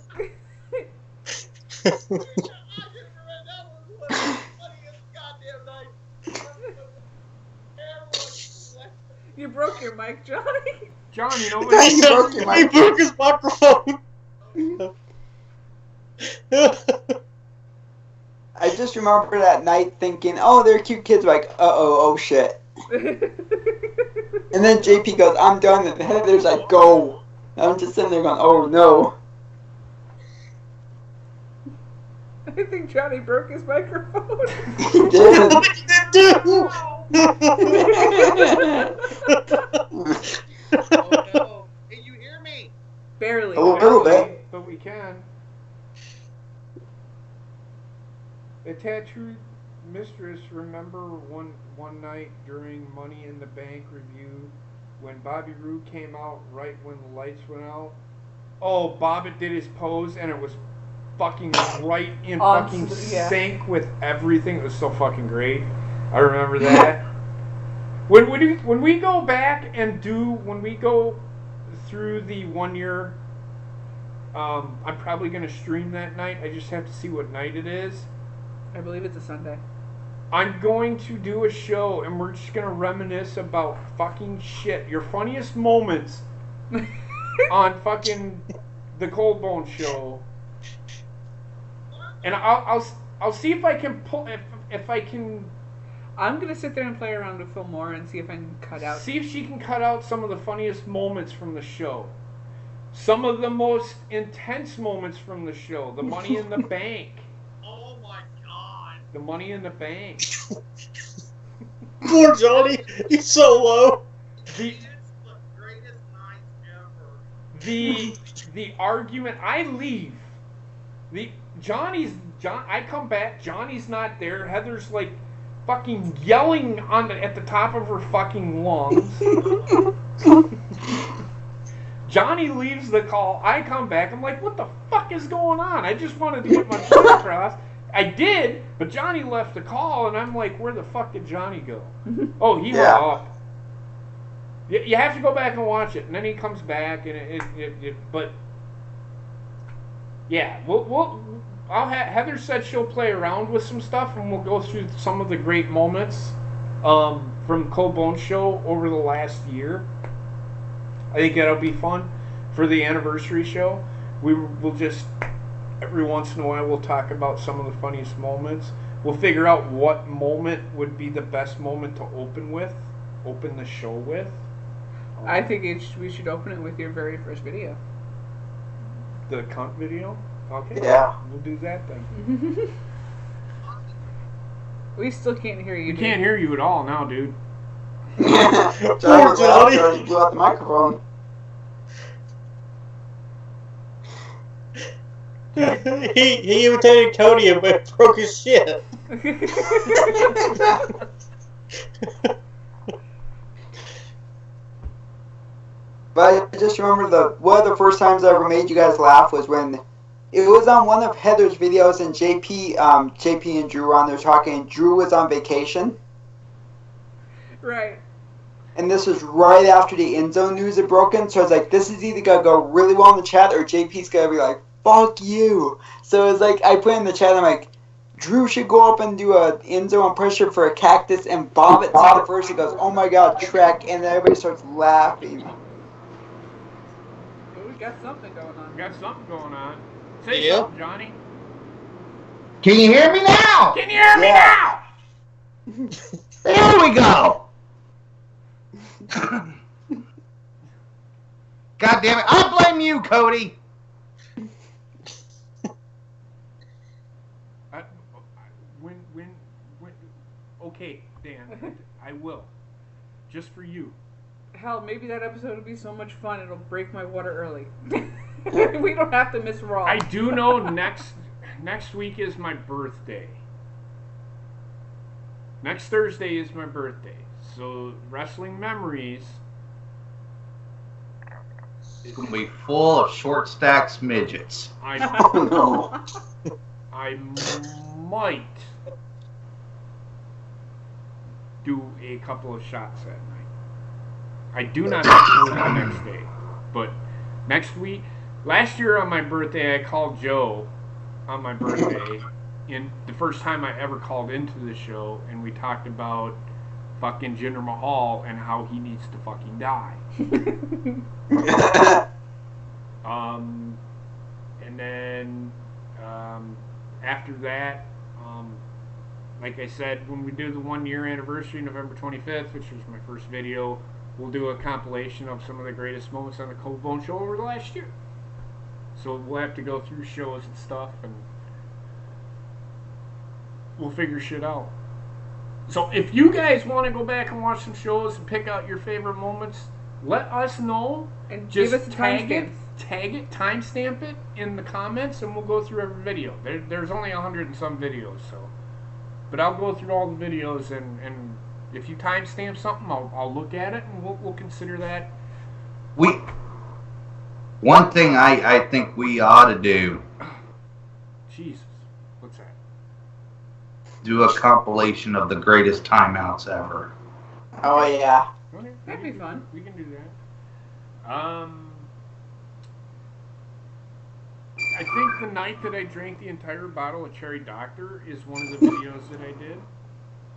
You broke your mic, Johnny. Johnny, You broke your mic. He broke his microphone. I just remember that night thinking, oh, they're cute kids. Like, oh shit. And then JP goes, I'm done. And Heather's like, go. And I'm just sitting there going, oh no. I think Johnny broke his microphone. He did. oh no, can you hear me? Barely. A little bit. But we can. The tattooed mistress, remember one night during Money in the Bank review when Bobby Roode came out right when the lights went out? Oh, Bobbitt did his pose and it was fucking right in fucking sync with everything. It was so fucking great. I remember that. When we go back and when we go through the 1 year, I'm probably going to stream that night. I just have to see what night it is. I believe it's a Sunday. I'm going to do a show and we're just going to reminisce about fucking shit. Your funniest moments on fucking the Cold Bone show. And I'll see if I can pull if I can. I'm gonna sit there and play around with Phil Moore and see if I can cut out. See if she can cut out some of the funniest moments from the show. Some of the most intense moments from the show. The Money in the Bank. Oh my god. The Money in the Bank. Poor Johnny. He's so low. It's the greatest night ever. The argument. I leave. I come back. Johnny's not there. Heather's like fucking yelling at the top of her fucking lungs. Johnny leaves the call. I come back. I'm like, what the fuck is going on? I just wanted to get my point across. I did, but Johnny left the call, and I'm like, where the fuck did Johnny go? Oh, he went off. You have to go back and watch it, and then he comes back, and but yeah, Heather said she'll play around with some stuff, and we'll go through some of the great moments from Cold Bone Show over the last year. I think that'll be fun for the anniversary show. We'll just every once in a while we'll talk about some of the funniest moments. We'll figure out what moment would be the best moment to open the show with. I think we should open it with your very first video. The cunt video? Okay. Yeah. We'll do that then. We still can't hear you. We can't hear you at all now, dude. Johnny blew out the microphone. he imitated Cody and broke his shit. But I just remember one of the first times I ever made you guys laugh was when it was on one of Heather's videos and JP and Drew were on there talking, and Drew was on vacation. Right. And this was right after the end zone news had broken, so I was like, this is either gonna go really well in the chat or JP's gonna be like, fuck you. So it was like, I put in the chat, I'm like, Drew should go up and do a end zone pressure for a cactus and bomb it to the first. He goes, "Oh my God, Trek!" And everybody starts laughing. Well, we got something going on. We got something going on. Say Yeah. something, Johnny. Can you hear me now? Can you hear me now? There we go. God damn it! I blame you, Cody. Okay, Dan, I will. Just for you. Hell, maybe that episode will be so much fun it'll break my water early. We don't have to miss Raw. I do know next week is my birthday. Next Thursday is my birthday. So Wrestling Memories. It's gonna be full of short stacks midgets. Oh no. I might do a couple of shots that night. I do not have to work the next day. But next week, last year on my birthday, I called Joe on my birthday. In the first time I ever called into the show, and we talked about fucking Jinder Mahal and how he needs to fucking die. And then after that, like I said, when we do the 1 year anniversary, November 25th, which was my first video, we'll do a compilation of some of the greatest moments on the Cold Bone Show over the last year. So we'll have to go through shows and stuff, and we'll figure shit out. So if you guys want to go back and watch some shows and pick out your favorite moments, let us know. And Just give us the tag timestamps. timestamp it in the comments, and we'll go through every video. There's only 100 and some videos, so. But I'll go through all the videos, and if you timestamp something, I'll look at it, and we'll consider that. One thing I think we ought to do, Jesus, what's that? do a compilation of the greatest timeouts ever. Oh yeah. Okay, That'd be fun. We can do that. I think the night that I drank the entire bottle of Cherry Doctor is one of the videos that I did.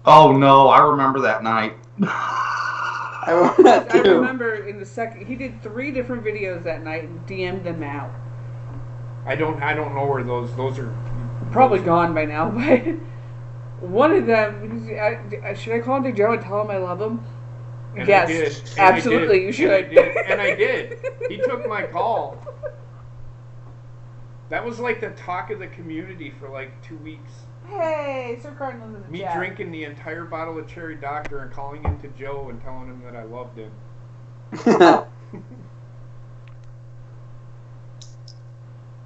Oh no, I remember that night. I remember that I too. remember in the second, he did 3 different videos that night and DM'd them out. I don't know where those are. Probably gone by now, but one of them, should I call him to Joe and tell him I love him? And Yes, I did. And absolutely, I did. you should. And I did. He took my call. That was like the talk of the community for like 2 weeks. Hey, Sir Cardinal's in the Me chat. drinking the entire bottle of Cherry Doctor and calling into Joe and telling him that I loved him.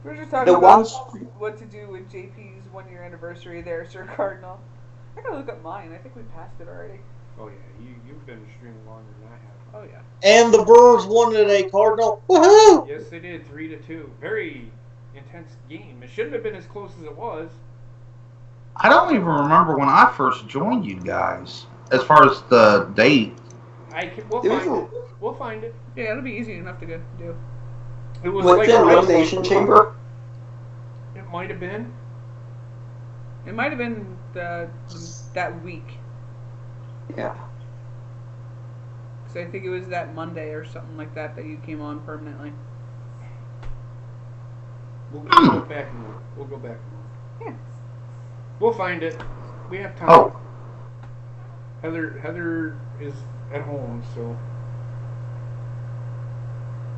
We were just talking The about ones- what to do with JP's 1 year anniversary there, Sir Cardinal. I gotta look up mine. I think we passed it already. Oh yeah, you've been streaming longer than I have. Oh yeah. And the Birds won today, Cardinal. Woohoo! Yes, they did, 3-2. Very intense game. It shouldn't have been as close as it was. I don't even remember when I first joined you guys, as far as the date. We'll There's find a- it. We'll find it. Yeah, it'll be easy enough to do. It was What's like in around- Elimination Chamber? It might have been. It might have been that week. Yeah. So I think it was that Monday or something like that that you came on permanently. We'll go back and look. We'll go back. Yeah. We'll find it. We have time. Oh, Heather is at home, so.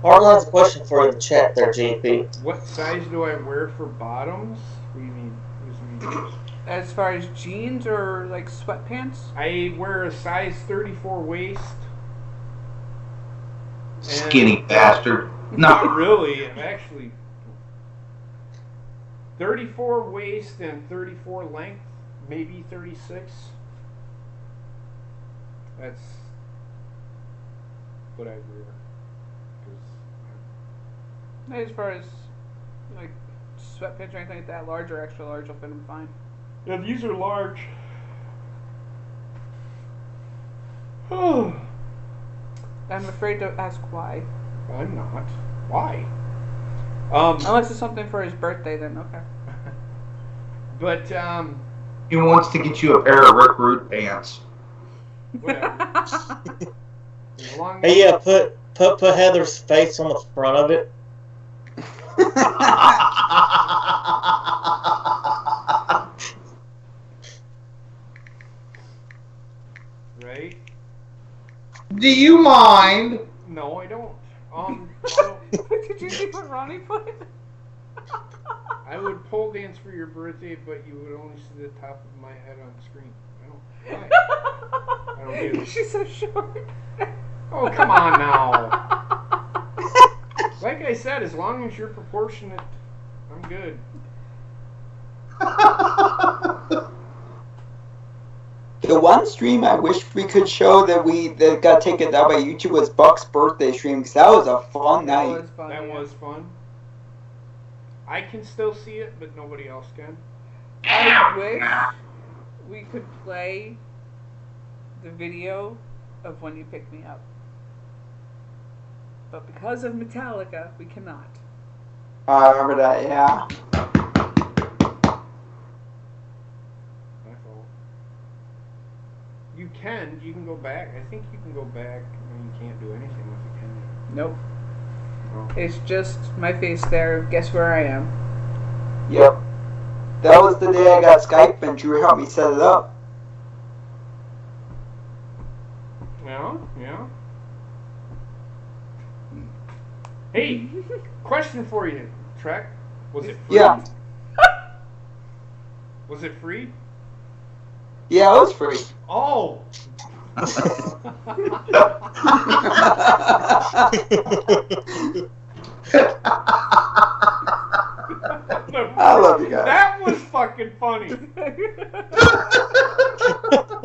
Cardinal has a question for you in the chat there, JP. What size do I wear for bottoms? What do you mean? What does it mean? As far as jeans or like sweatpants? I wear a size 34 waist. skinny bastard. Not No. really. I'm actually 34 waist and 34 length, maybe 36. That's what I wear. 'Cause As far as like sweatpants or anything like that, large or extra large will fit them fine. yeah, these are large. I'm afraid to ask why. I'm not. Why? Unless it's something for his birthday, then okay. But He wants to get you a pair of Rick Root pants. whatever. As long as- Hey, yeah, put Heather's face on the front of it. Right? Do you mind? No, I don't. So Did you see what Ronnie put? I would pole dance for your birthday, but you would only see the top of my head on screen. Why? I don't get it. She's so short. Oh, come on now. Like I said, as long as you're proportionate, I'm good. The one stream I wish we could show that got taken down by YouTube was Buck's birthday stream, because that was a fun That night. was fun. That yeah. was fun. I can still see it, but nobody else can. I wish we could play the video of when you picked me up. But because of Metallica, we cannot. I remember that, yeah. That's all. You can go back. I think you can go back. I mean, you can't do anything with it, can you? Nope. Oh. It's just my face there. Guess where I am? Yep. That was the day I got Skype and Drew helped me set it up. Yeah, yeah. Hey, question for you, Trek. Was it free? Yeah. Was it free? Yeah, it was free. Oh! I love you guys. That was fucking funny.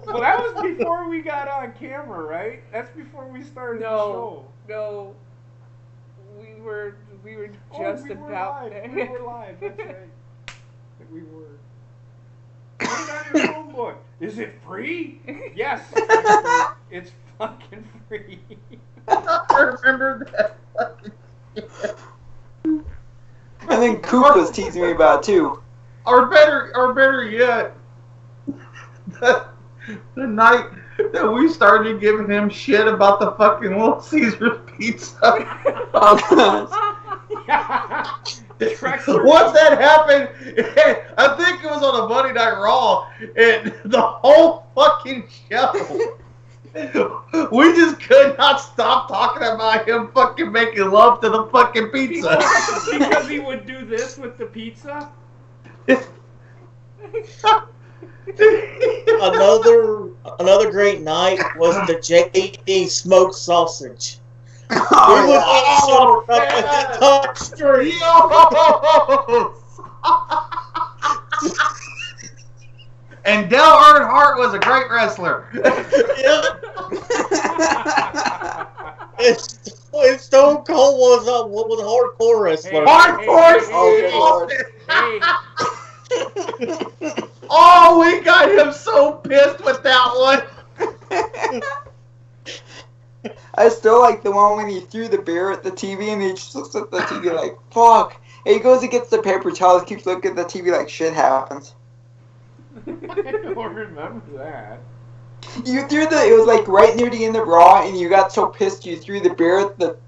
Well, that was before we got on camera, right? That's before we started the show. No. We were Oh, just we were about live. there. We were live. That's right. We were. Put it on your phone book. Is it free? Yes. It's fucking free. I remember that. And then Coop was teasing me about it too. Or better yet, the night that we started giving him shit about the fucking Little Caesars pizza. Oh gosh. Once that happened, I think it was on a Monday Night Raw, and the whole fucking show, we just could not stop talking about him fucking making love to the fucking pizza. Because he would do this with the pizza? Another great night was the JD smoked sausage. Oh, Up the street. And Dale Earnhardt was a great wrestler. And Stone Cold was a hardcore wrestler. Oh, we got him so pissed with that one. I still like the one when he threw the beer at the TV and he just looks at the TV like, fuck. And he goes and gets the paper towels, keeps looking at the TV like shit happens. I don't remember that. You threw it was like right near the end of Raw and you got so pissed you threw the beer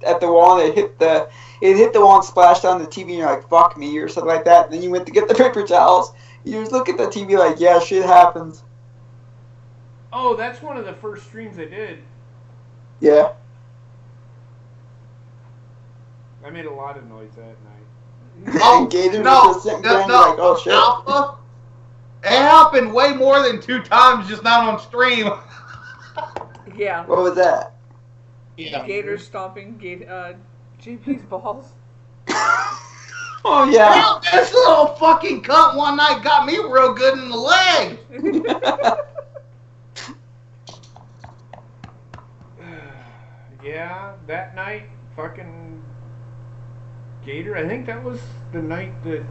at the wall and it hit the wall and splashed on the TV and you're like, fuck me or something like that. And then you went to get the paper towels. You just look at the TV like, yeah, shit happens. Oh, that's one of the first streams I did. Yeah. I made a lot of noise that night. Oh, And Gator no, was just sitting there and you're like, oh shit. Alpha, it happened way more than 2 times, just not on stream. Yeah. What was that? Yeah. Gator stomping JP's balls. Oh yeah. Hell, this little fucking cunt one night got me real good in the leg. Yeah, that night, fucking Gator, I think that was the night that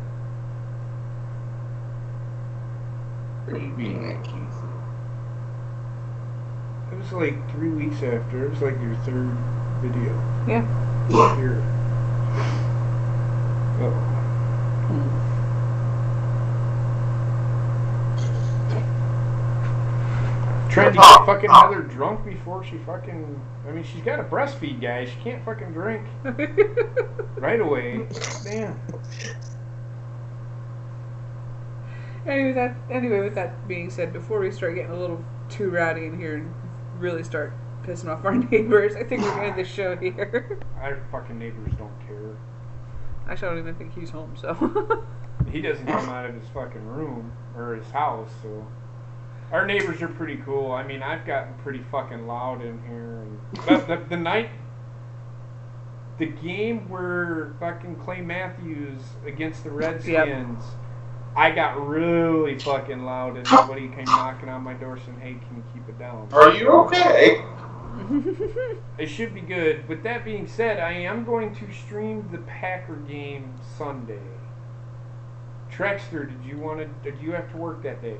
it was like 3 weeks after. It was like your 3rd video. Yeah. Here. Oh. trying to get fucking Heather drunk before she fucking... I mean, she's got to breastfeed, guys. She can't fucking drink right away. Damn. Anyway, with that being said, before we start getting a little too rowdy in here and really start pissing off our neighbors, I think we're going to end the show here. Our fucking neighbors don't care. Actually, I don't even think he's home, so... He doesn't come out of his fucking room or his house, so... Our neighbors are pretty cool. I mean, I've gotten pretty fucking loud in here. But the night... The game where fucking Clay Matthews against the Redskins... I got really fucking loud and nobody came knocking on my door saying, hey, can you keep it down? Are you okay? It should be good. With that being said, I am going to stream the Packer game Sunday. Trexter, did you have to work that day?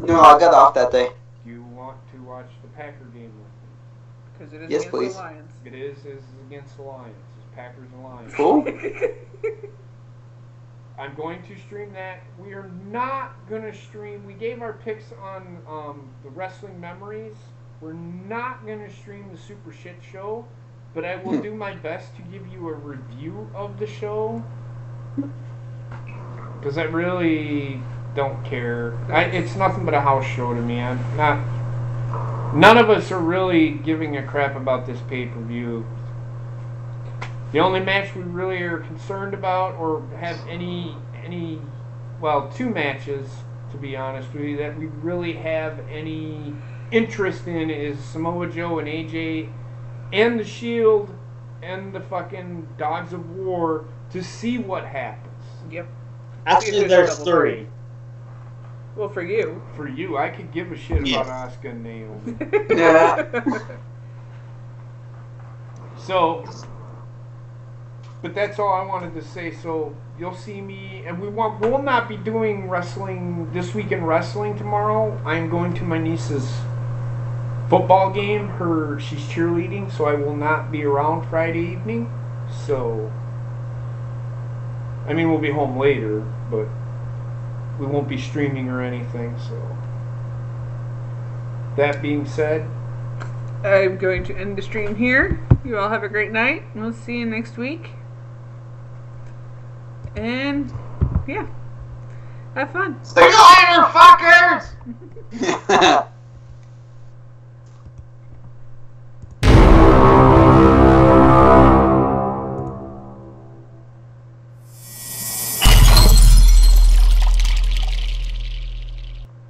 No, I got off that day. Do you want to watch the Packer game with me? Because it is Yes, against please. the Lions. It is against the Lions. It's Packers and Lions. Cool. I'm going to stream that. We are not going to stream. We gave our picks on the Wrestling Memories. We're not going to stream the Super Shit Show, but I will do my best to give you a review of the show. Because I really don't care. It's nothing but a house show to me. I'm not. None of us are really giving a crap about this pay-per-view. The only match we really are concerned about, or have well, two matches, to be honest with you, that we really have any interest in is Samoa Joe and AJ and the Shield and the fucking Dogs of War to see what happens. Yep. Actually, there's 3. Well, for you. For you, I could give a shit about Asuka and Naomi. Yeah. So... But that's all I wanted to say. So you'll see me, and we'll not be doing wrestling this week in wrestling tomorrow. I'm going to my niece's football game. She's cheerleading, so I will not be around Friday evening. So, I mean, we'll be home later, but we won't be streaming or anything. So, that being said, I'm going to end the stream here. You all have a great night. We'll see you next week. And, yeah. Have fun. See you later, fuckers!